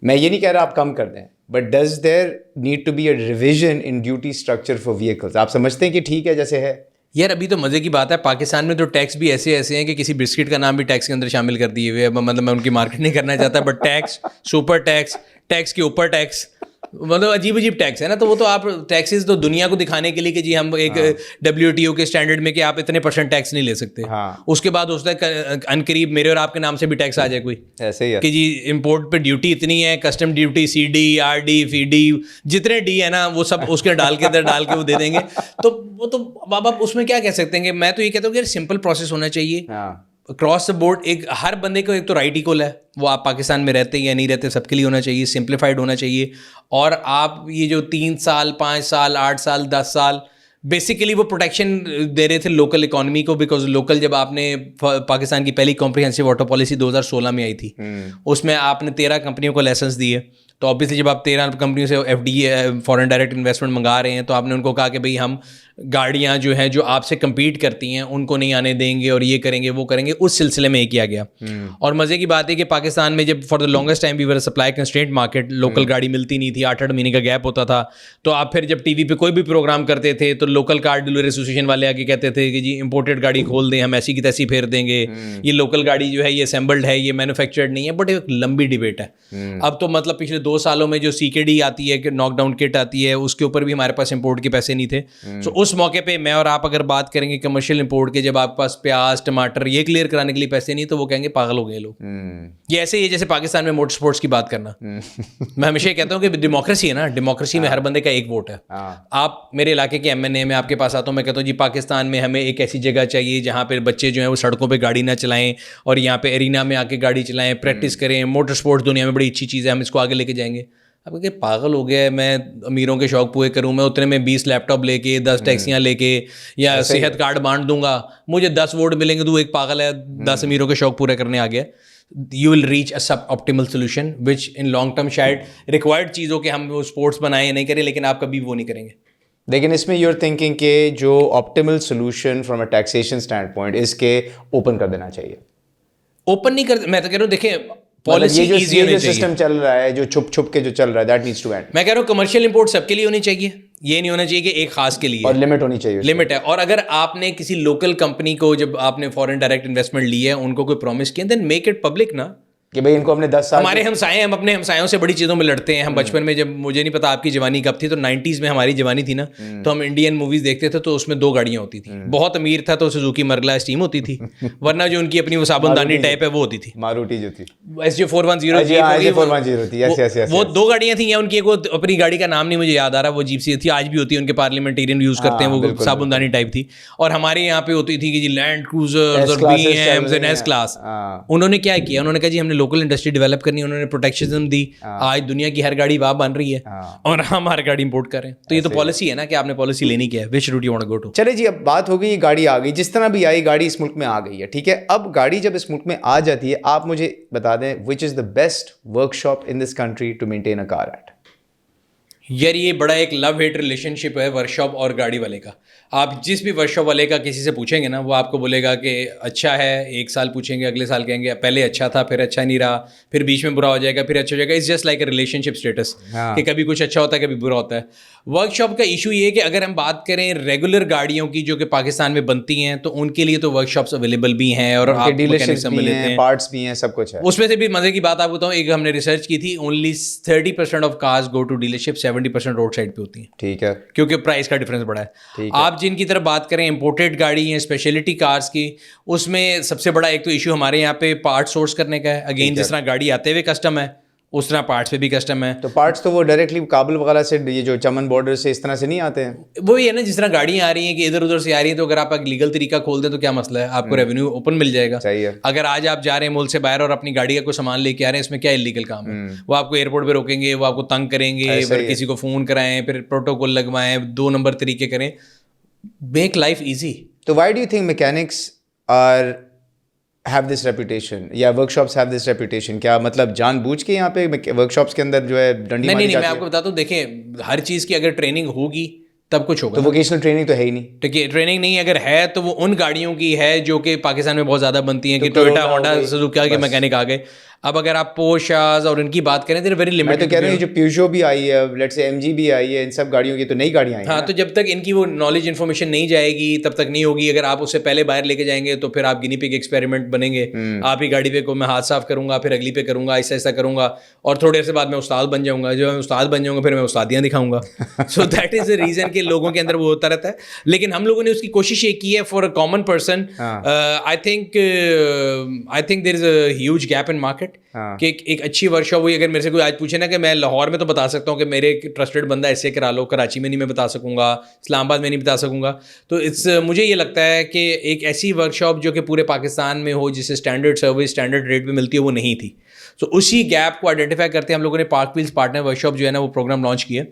میں یہ نہیں کہہ رہا آپ کم کر دیں, but does there need to be a revision in duty structure for vehicles? آپ سمجھتے ہیں کہ ٹھیک ہے جیسے ہے؟ یار ابھی تو مزے کی بات ہے, پاکستان میں تو ٹیکس بھی ایسے ہیں کہ کسی بسکٹ کا نام بھی ٹیکس کے اندر شامل کر دیے ہوئے. مطلب میں ان کی مارکیٹ نہیں کرنا چاہتا, but tax, super tax, tax کے اوپر ٹیکس, مطلب عجیب ٹیکس ہے نا. تو وہ تو آپ ٹیکسز تو دنیا کو دکھانے کے لیے کہ جی ہم ایک WTO کے اسٹینڈرڈ میں کہ آپ اتنے % ٹیکس نہیں لے سکتے. اس کے بعد ہوتا ہے ان قریب میرے اور آپ کے نام سے بھی ٹیکس آ جائے کوئی ایسے ہی کہ جی امپورٹ پہ ڈیوٹی اتنی ہے, custom duty, CD, RD, FD, جتنے ڈی ہے نا وہ سب اس کے ڈال کے وہ دے دیں گے. تو وہ تو آپ اس میں کیا کہہ سکتے ہیں کہ میں تو یہ کہتا ہوں کہ سمپل پروسیس ہونا چاہیے اکراس دا بورڈ. ایک ہر بندے کو ایک تو رائٹ ایکول ہے, وہ آپ پاکستان میں رہتے یا نہیں رہتے سب کے لیے ہونا چاہیے, سمپلیفائڈ ہونا چاہیے. اور آپ یہ جو 3 سال 5 سال 8 سال 10 سال بیسیکلی وہ پروٹیکشن دے رہے تھے لوکل اکانومی کو, بیکاز لوکل جب آپ نے پاکستان کی پہلی کمپریہنسو واٹر پالیسی 2016 میں آئی تھی, اس میں آپ نے 13 کمپنیوں کو لائسنس دیے. تو آبویسلی جب آپ 13 کمپنیوں سے FDI فارن ڈائریکٹ انویسٹمنٹ منگا رہے ہیں تو آپ نے ان کو کہا کہ بھئی ہم گاڑیاں جو ہیں جو آپ سے کمپیٹ کرتی ہیں ان کو نہیں آنے دیں گے اور یہ کریں گے وہ کریں گے. اس سلسلے میں یہ کیا گیا. اور مزے کی بات ہے کہ پاکستان میں جب for the longest time we were supply constraint market, local گاڑی ملتی نہیں تھی, 8-8 مہینے کا گیپ ہوتا تھا. تو آپ پھر جب TV پہ کوئی بھی پروگرام کرتے تھے تو لوکل کار ڈیلر ایسوسیشن والے آ کے کہتے تھے کہ جی امپورٹڈ گاڑی کھول دیں, ہم ایسی کی تیسی پھیر دیں گے, یہ لوکل گاڑی جو ہے یہ اسمبلڈ ہے, یہ مینوفیکچرڈ نہیں ہے. بٹ ایک لمبی ڈبیٹ ہے. اب تو مطلب پچھلے 2 سالوں میں جو CKD آتی ہے کہ ناک ڈاؤن کٹ آتی ہے, اس کے اوپر بھی ہمارے پاس امپورٹ کے پیسے نہیں تھے. سو اس موقع پہ میں اور آپ اگر بات کریں گے کمرشل امپورٹ کے, جب آپ کے پاس پیاز ٹماٹر یہ کلیئر کرانے کے لیے پیسے نہیں, تو وہ کہیں گے پاگل ہو گئے لوگ. یہ ایسے ہی ہے جیسے پاکستان میں موٹر اسپورٹس کی بات کرنا. میں ہمیشہ کہتا ہوں کہ ڈیموکریسی ہے نا, ڈیموکریسی میں ہر بندے کا ایک ووٹ ہے. آپ میرے علاقے کے MNA میں آپ کے پاس آتا ہوں, میں کہتا ہوں جی پاکستان میں ہمیں ایک ایسی جگہ چاہیے جہاں پہ بچے جو ہیں وہ سڑکوں پہ گاڑی نہ چلائیں اور یہاں پہ ارینا میں آ کے گاڑی چلائیں, پریکٹس کریں. موٹر اسپورٹس دنیا میں بڑی اچھی چیز ہے, ہم اس کو آگے لے کے جائیں گے. اب کہ پاگل ہو گیا ہے, میں امیروں کے شوق پورے کروں, میں اتنے میں 20 لیپ ٹاپ لے کے 10 ٹیکسیاں لے کے یا صحت کارڈ بانٹ دوں گا, مجھے 10 ووٹ ملیں گے, تو ایک پاگل ہے 10 امیروں کے شوق پورے کرنے آ گیا. You will reach a sub-optimal solution which in long term شاید required چیز ہو کہ ہم وہ اسپورٹس بنائیں یا نہیں کریں, لیکن آپ کبھی وہ نہیں کریں گے. لیکن اس میں یو آر تھنکنگ کہ جو optimal solution from a taxation standpoint اس کے اوپن کر دینا چاہیے. اوپن نہیں کر, میں تو کہہ رہا ہوں دیکھیں پالیسی ایزی ہونی چاہیے. سسٹم چل رہا ہے جو چھپ کے جو چل رہا ہے دیٹ نیڈس ٹو اینڈ. میں کہہ رہا ہوں کمرشل امپورٹ سب کے لیے ہونی چاہیے, یہ نہیں ہونا چاہیے کہ ایک خاص کے لیے, اور لمٹ ہونی چاہیے, لمٹ ہے. اور اگر آپ نے کسی لوکل کمپنی کو, جب آپ نے فورن ڈائریکٹ انویسٹمنٹ لی ہے, ان کو کوئی پرومس کیا, دین میک اٹ پبلک نا, کہ بھائی ان کو ہم نے 10 سال. ہمارے ہمسائے, ہم اپنے ہمسایوں سے بڑی چیزوں میں لڑتے ہیں. ہم بچپن میں, جب مجھے نہیں پتا آپ کی جوانی کب تھی, تو 90s میں ہماری جوانی تھی نا, تو ہم انڈین موویز دیکھتے تھے, تو اس میں 2 گاڑیاں ہوتی تھیں. بہت امیر تھا تو سوزوکی مرگلا اسٹیم ہوتی تھی, ورنہ جو ان کی اپنی وہ صابندانی ٹائپ ہے وہ ہوتی تھی, ماروتی جو تھی SJ410. وہ 2 گاڑیاں تھیں, یا ان کی ایک وہ اپنی گاڑی کا نام نہیں مجھے یاد آ رہا, وہ جیپ سی تھی, آج بھی ہوتی ہے, ان کے پارلیمنٹیرین یوز کرتے ہیں, وہ صابندانی ٹائپ تھی. اور ہمارے یہاں پہ ہوتی تھی کہ جی لینڈ کروزرز اور BMs اینڈ S کلاس. انہوں نے کیا کیا, انہوں نے کہا جی ہم نے لوکل انڈسٹری ڈیولپ کرنی, انہوں نے پروٹیکشنزم دی. آج دنیا کی ہر گاڑی وہاں بن رہی ہے اور ہم ہر گاڑی امپورٹ کر رہے ہیں. تو یہ تو پالیسی ہے نا کہ آپ نے پالیسی لینی کیا ہے, which route you want to go to. چلے جی, اب بات ہو گئی, گاڑی آ گئی, جس طرح بھی آئی گاڑی اس ملک میں آ گئی ہے, ٹھیک ہے. اب گاڑی جب اس ملک میں آ جاتی ہے, آپ مجھے بتا دیں which is the best workshop in this country to maintain a car at. یار یہ بڑا ایک لو ہیٹ ریلیشن شپ ہے ورک شاپ اور گاڑی والے کا. آپ جس بھی ورک شاپ والے کا کسی سے پوچھیں گے نا, وہ آپ کو بولے گا کہ اچھا ہے, 1 سال پوچھیں گے, اگلے سال کہیں گے پہلے اچھا تھا, پھر اچھا نہیں رہا, پھر بیچ میں برا ہو جائے گا, پھر اچھا ہو جائے گا. It's just like a relationship status, کہ کبھی کچھ اچھا ہوتا ہے, کبھی برا ہوتا ہے. ورک شاپ کا ایشو یہ ہے کہ اگر ہم بات کریں ریگولر گاڑیوں کی جو کہ پاکستان میں بنتی ہیں, تو ان کے لیے تو ورک شاپس اویلیبل بھی ہیں, اور آپ ڈیلرشپس بھی ہیں, پارٹس بھی ہیں, سب کچھ ہے. اس میں سے بھی مزے کی بات آپ بتاؤں, ایک ہم نے ریسرچ کی تھی, only 30% of cars go to dealership, 70% road side پہ ہوتی ہیں. ٹھیک ہے, کیونکہ پرائز کا ڈفرینس بڑا ہے. آپ جن کی طرف بات کریں امپورٹیڈ گاڑی ہیں, اسپیشلٹی کارز کی, اس میں سب سے بڑا ایک تو ایشو ہمارے یہاں پہ پارٹ سورس کرنے کا ہے. اگین جس طرح گاڑی آتے ہوئے کسٹم ہے, اس طرح پارٹس پہ بھی کسٹم ہے. تو پارٹس تو وہ ڈائریکٹلی کابل وغیرہ سے, یہ جو چمن بارڈر سے اس طرح سے نہیں آتے ہیں. وہی ہے نا, جس طرح گاڑیاں آ رہی ہیں کہ ادھر ادھر سے آ رہی ہیں, تو اگر آپ لیگل طریقہ کھول دیں تو کیا مسئلہ ہے, آپ کو ریونیو اوپن مل جائے گا. اگر آج آپ جا رہے ہیں ملک سے باہر اور اپنی گاڑی کا کوئی سامان لے کے آ رہے ہیں, اس میں کیا انلیگل کام ہے. وہ آپ کو ایئرپورٹ پہ روکیں گے, وہ آپ کو تنگ کریں گے, پھر کسی کو فون کرائیں, پھر پروٹوکول لگوائیں, 2 نمبر طریقے کریں. Make life easy. تو why do you think mechanics are have this reputation یا workshops have this reputation؟ کیا مطلب جان بوجھ کے یہاں پہ ورک شاپس کے اندر جو ہے ڈنڈی ماری جاتی ہے؟ نہیں, میں آپ کو بتاتا ہوں, دیکھیں ہر چیز کی اگر ٹریننگ ہوگی تب کچھ ہوگا. تو ووکیشنل ٹریننگ تو ہے ہی نہیں. ٹھیک ہے, ٹریننگ نہیں اگر ہے تو وہ ان گاڑیوں کی ہے جو کہ پاکستان میں بہت زیادہ بنتی ہیں, کہ ٹویوٹا, ہونڈا, سوزوکی کے میکینک آ گئے. اب اگر آپ پوشاز اور ان کی بات کریں تو ویری لمیٹڈ. میں تو کہہ رہا ہوں جو پیوژو بھی آئی ہے, لیٹس سے MG بھی آئی ہے, ان سب گاڑیوں کی تو نئی گاڑیاں آئی ہیں. ہاں, تو جب تک ان کی وہ نالج انفارمیشن نہیں جائے گی تب تک نہیں ہوگی. اگر آپ اس سے پہلے باہر لے کے جائیں گے تو پھر آپ گنی پگ ایکسپیریمنٹ بنیں گے. آپ ہی گاڑی پہ کو میں ہاتھ صاف کروں گا, پھر اگلی پہ کروں گا, ایسا ایسا کروں گا, اور تھوڑے عرصے بعد میں استاد بن جاؤں گا. جو میں استاد بن جاؤں گا پھر میں استادیاں دکھاؤں گا. So that is the reason کہ لوگوں کے اندر وہ ہوتا رہتا ہے. لیکن ہم لوگوں نے اس کی کوشش یہ کی ہے for a common person. I think there is a huge gap in market, کہ ایک اچھی ورک شاپ ہوئی. اگر میرے سے کوئی آج پوچھے نا کہ میں لاہور میں تو بتا سکتا ہوں کہ میرے ایک ٹرسٹڈ بندہ ایسے کرا لو, کراچی میں نہیں میں بتا سکوں گا, اسلام آباد میں نہیں بتا سکوں گا. تو مجھے یہ لگتا ہے کہ ایک ایسی ورک شاپ جو کہ پورے پاکستان میں ہو, جسے اسٹینڈرڈ سروس اسٹینڈرڈ ریٹ پہ ملتی ہے, وہ نہیں تھی. تو اسی گیپ کو آئیڈینٹیفائی کرتے ہم لوگوں نے PakWheels partner workshop جو ہے نا وہ پروگرام لانچ کیا.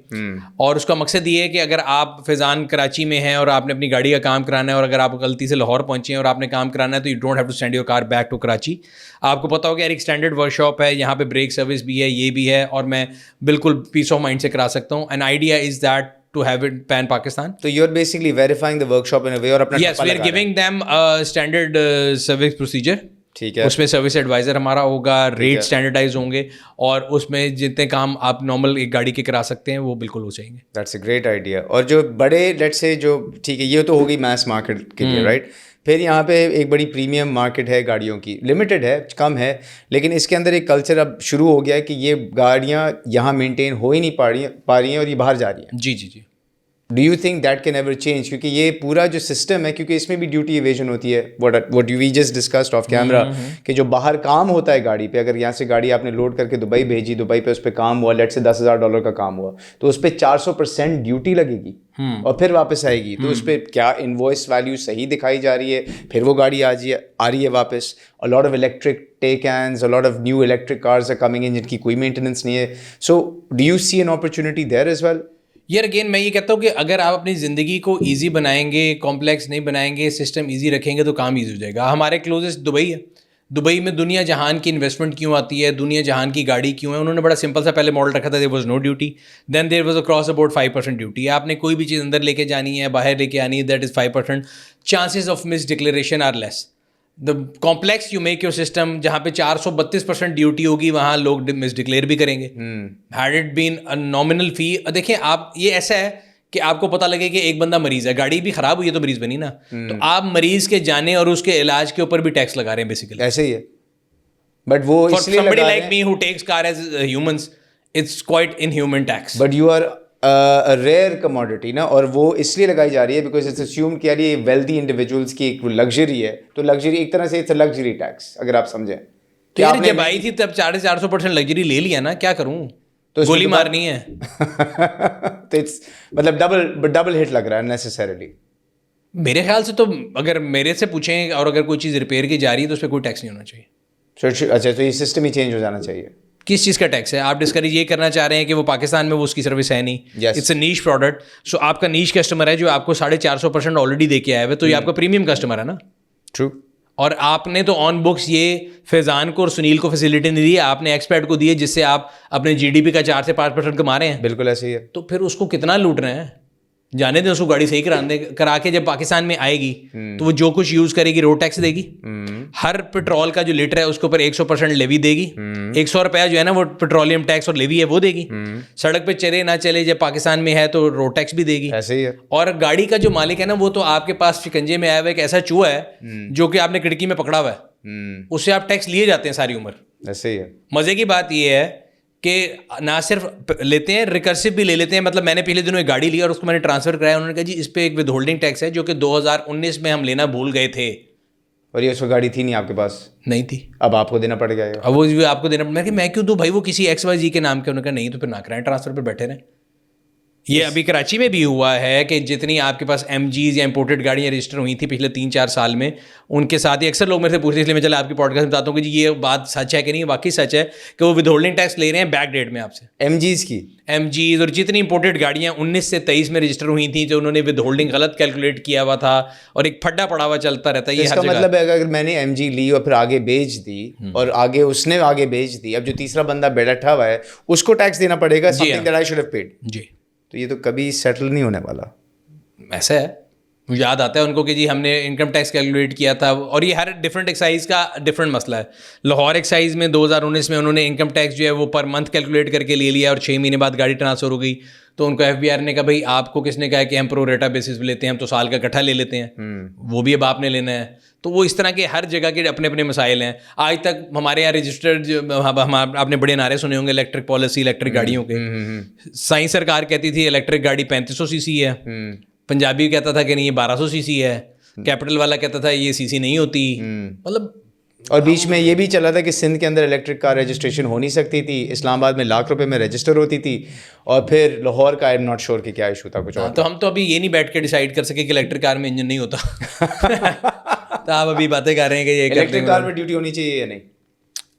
اور اس کا مقصد یہ ہے کہ اگر آپ فیضان کراچی میں ہیں اور آپ نے اپنی گاڑی کا کام کرانا ہے, اور اگر آپ غلطی سے لاہور پہنچے ہیں اور آپ نے کام کرانا ہے, تو you don't have to send your car back to Karachi. آپ کو پتا ہو کہ یار ایک اسٹینڈرڈ ورک شاپ ہے, یہاں پہ بریک سروس بھی ہے, یہ بھی ہے, اور میں بالکل پیس آف مائنڈ سے کرا سکتا ہوں. And idea is that to have it pan Pakistan. So you're basically verifying the workshop in a way, اور اپنا yes, we are giving them a standard service procedure. ٹھیک ہے, اس میں سروس ایڈوائزر ہمارا ہوگا, ریٹ اسٹینڈرڈائز ہوں گے, اور اس میں جتنے کام آپ نارمل ایک گاڑی کے کرا سکتے ہیں وہ بالکل ہو جائیں گے. That's a great idea. اور جو بڑے لیٹ سے جو ٹھیک ہے, یہ تو ہوگی میس مارکیٹ کے لیے, رائٹ. پھر یہاں پہ ایک بڑی پریمیم مارکیٹ ہے گاڑیوں کی, لمیٹڈ ہے, کم ہے, لیکن اس کے اندر ایک کلچر اب شروع ہو گیا ہے کہ یہ گاڑیاں یہاں مینٹین ہو ہی نہیں پا رہی ہیں اور یہ باہر جا رہی ہیں. جی جی جی. Do you think that can ever change? کیونکہ یہ پورا جو سسٹم ہے, کیونکہ اس میں بھی ڈیوٹی ایویژن ہوتی ہے, what we just discussed off camera, کہ جو باہر کام ہوتا ہے گاڑی پہ, اگر یہاں سے گاڑی آپ نے لوڈ کر کے دبئی بھیجی, دبئی پہ اس پہ کام ہوا, لیٹ سے $10,000 کا کام ہوا, تو اس پہ 400% ڈیوٹی لگے گی اور پھر واپس آئے گی. تو اس پہ کیا انوائس ویلیو صحیح دکھائی جا رہی ہے, پھر وہ گاڑی آ رہی ہے واپس. a lot of electric take-ins, a lot of new electric cars are coming in جن کی کوئی مینٹیننس نہیں ہے. so do you see an opportunity there as well? یار اگین میں یہ کہتا ہوں کہ اگر آپ اپنی زندگی کو ایزی بنائیں گے, کمپلیکس نہیں بنائیں گے, سسٹم ایزی رکھیں گے تو کام ایزی ہو جائے گا. ہمارے کلوزسٹ دبئی ہے. دبئی میں دنیا جہان کی انویسٹمنٹ کیوں آتی ہے, دنیا جہان کی گاڑی کیوں ہے؟ انہوں نے بڑا سمپل سا پہلے ماڈل رکھا تھا, there was no duty, then there was across about 5% duty. آپ نے کوئی بھی چیز اندر لے کے جانی ہے, باہر لے کے آنی ہے, that is 5%. Chances of misdeclaration are less. The complex you make your system, جہاں پہ 432% ڈیوٹی ہوگی وہاں لوگ مس ڈکلیئر بھی کریں گے. ہیڈ اٹ بین نامنل فی. دیکھیں آپ, یہ ایسا ہے کہ آپ کو پتہ لگے کہ ایک بندہ مریض ہے, گاڑی بھی خراب ہوئی ہے تو مریض بنی نا, تو آپ مریض کے جانے اور اس کے علاج کے اوپر بھی ٹیکس لگا رہے ہیں بیسیکلی. ایسے ہی ہے, بٹ وہ اس لیے somebody like me who takes car as humans, it's quite inhuman tax. But you are rare commodity نا, اور وہ اس لیے لگائی جا رہی ہے بیکاز اٹس اسیوم کہ یار یہ ویلدی انڈیویجولس کی ایک لگژری ہے, تو لگژری ایک طرح سے اٹس اے لگژری ٹیکس اگر آپ سمجھیں. تو یار جب آئی تھی تب 400% لگژری لے لیا نا, کیا کروں, گولی مارنی ہے. تو مطلب ڈبل ہٹ لگ رہا ہے نیسسریلی. میرے خیال سے تو اگر میرے سے پوچھیں اور اگر کوئی چیز ریپیئر کی جا رہی ہے تو اس پہ کوئی ٹیکس نہیں ہونا چاہیے. اچھا, تو یہ سسٹم ہی چینج ہو جانا چاہیے. کس چیز کا ٹیکس ہے؟ آپ ڈسکریج یہ کرنا چاہ رہے ہیں کہ وہ پاکستان میں وہ اس کی سروس ہے نہیں, اٹس اے نیش پروڈکٹ. سو آپ کا نیش کسٹمر ہے جو آپ کو 450% آلریڈی دے کے آیا ہے, تو یہ آپ کا پریمیم کسٹمر ہے نا. ٹرو. اور آپ نے تو آن بکس یہ فیضان کو اور سنیل کو فیسلٹی نہیں دی, آپ نے ایکسپیرٹ کو دی ہے جس سے آپ اپنے جی ڈی پی کا 4 سے 5% کما رہے ہیں. بالکل ایسے ہی ہے. تو پھر اس کو کتنا لوٹ رہے ہیں, جانے دیں اس کو گاڑی صحیح کرا کے جب پاکستان میں آئے گی تو وہ جو کچھ یوز کرے گی روڈ ٹیکس دے گی. ہر پیٹرول کا جو لیٹر ہے اس کے اوپر 100% لیوی دے گی. 100 روپیہ جو ہے نا وہ پیٹرولیم ٹیکس اور لیوی ہے وہ دے گی. سڑک پہ چلے نہ چلے جب پاکستان میں ہے تو روڈ ٹیکس بھی دے گی. ایسے ہی ہے. اور گاڑی کا جو مالک ہے نا وہ تو آپ کے پاس شکنجے میں آیا ہوا ایک ایسا چوہا ہے جو کہ آپ نے کھڑکی میں پکڑا ہوا ہے, اس سے آپ ٹیکس لیے جاتے ہیں ساری عمر. ایسے ہی ہے. مزے کی بات یہ ہے کہ نہ صرف لیتے ہیں, ریکرسو بھی لے لیتے ہیں. مطلب میں نے پچھلے دنوں ایک گاڑی لی اور اس کو میں نے ٹرانسفر کرایا, انہوں نے کہا جی اس پہ ایک ود ہولڈنگ ٹیکس ہے جو کہ 2019 میں ہم لینا بھول گئے تھے. اور یہ اس وقت گاڑی تھی نہیں آپ کے پاس؟ نہیں تھی. اب آپ کو دینا پڑ گیا. اب وہ آپ کو دینا پڑ گیا. میں کیوں دوں بھائی, وہ کسی XYZ کے نام کے. انہوں نے کہا نہیں تو پھر نہ کرائیں, ٹرانسفر پہ بیٹھے رہیں. یہ ابھی کراچی میں بھی ہوا ہے کہ جتنی آپ کے پاس MGs یا امپورٹڈ گاڑیاں رجسٹر ہوئی تھیں پچھلے 3-4 سال میں, ان کے ساتھ ہی اکثر لوگ میرے سے پوچھتے ہیں, اس لیے میں چلا آپ کی پوڈ کاسٹ میں بتاتا ہوں کہ جی یہ بات سچ ہے کہ نہیں. واقعی سچ ہے کہ وہ ود ہولڈنگ ٹیکس لے رہے ہیں بیک ڈیٹ میں آپ سے. MGs کی MGs اور جتنی امپورٹڈ گاڑیاں 19 سے 23 میں رجسٹر ہوئی تھیں جو انہوں نے ود ہولڈنگ غلط کیلکولیٹ کیا ہوا تھا اور ایک پھڈا پڑا ہوا چلتا رہتا ہے. یہ اس کا مطلب ہے اگر میں نے MG لی اور پھر آگے بیچ دی اور آگے اس نے آگے بیچ دی, اب جو تیسرا بندہ بیٹھا ہوا ہے اس کو ٹیکس دینا پڑے گا, something that I should have paid. جی. تو یہ تو کبھی سیٹل نہیں ہونے والا. ایسا ہے, مجھے یاد آتا ہے ان کو کہ جی ہم نے انکم ٹیکس کیلکولیٹ کیا تھا, اور یہ ہر ڈفرینٹ ایکسائز کا ڈفرینٹ مسئلہ ہے. لاہور ایکسائز میں 2019 میں انہوں نے انکم ٹیکس جو ہے وہ پر منتھ کیلکولیٹ کر کے لے لیا اور 6 مہینے بعد گاڑی ٹرانسفر ہو گئی. تو ان کو FBR نے کہا بھائی آپ کو کس نے کہا کہ ہم پرو ریٹا بیسس پہ لیتے ہیں, ہم تو سال کا اکٹھا لے لیتے ہیں, وہ بھی اب آپ نے لینا ہے. تو وہ اس طرح کے ہر جگہ کے اپنے اپنے مسائل ہیں. آج تک ہمارے یہاں رجسٹرڈ, آپ نے بڑے نعرے سنے ہوں گے الیکٹرک پالیسی, الیکٹرک گاڑیوں کے. سائیں سرکار کہتی تھی الیکٹرک گاڑی 3500 cc ہے, پنجابی کہتا تھا کہ نہیں یہ 1200 cc ہے, کیپٹل والا کہتا تھا یہ CC نہیں ہوتی. مطلب اور بیچ میں یہ بھی چلا تھا کہ سندھ کے اندر الیکٹرک کار رجسٹریشن ہو نہیں سکتی تھی, اسلام آباد میں ₹1,00,000 میں رجسٹر ہوتی تھی, اور پھر لاہور کا آئی ایم ناٹ شیور کہ کیا ایشو تھا کچھ اور. تو ہم تو ابھی یہ نہیں بیٹھ کے ڈیسائیڈ کر سکے کہ الیکٹرک کار میں انجن نہیں ہوتا. تو آپ ابھی باتیں کر رہے ہیں کہ یہ الیکٹرک کار میں ڈیوٹی ہونی چاہیے یا نہیں.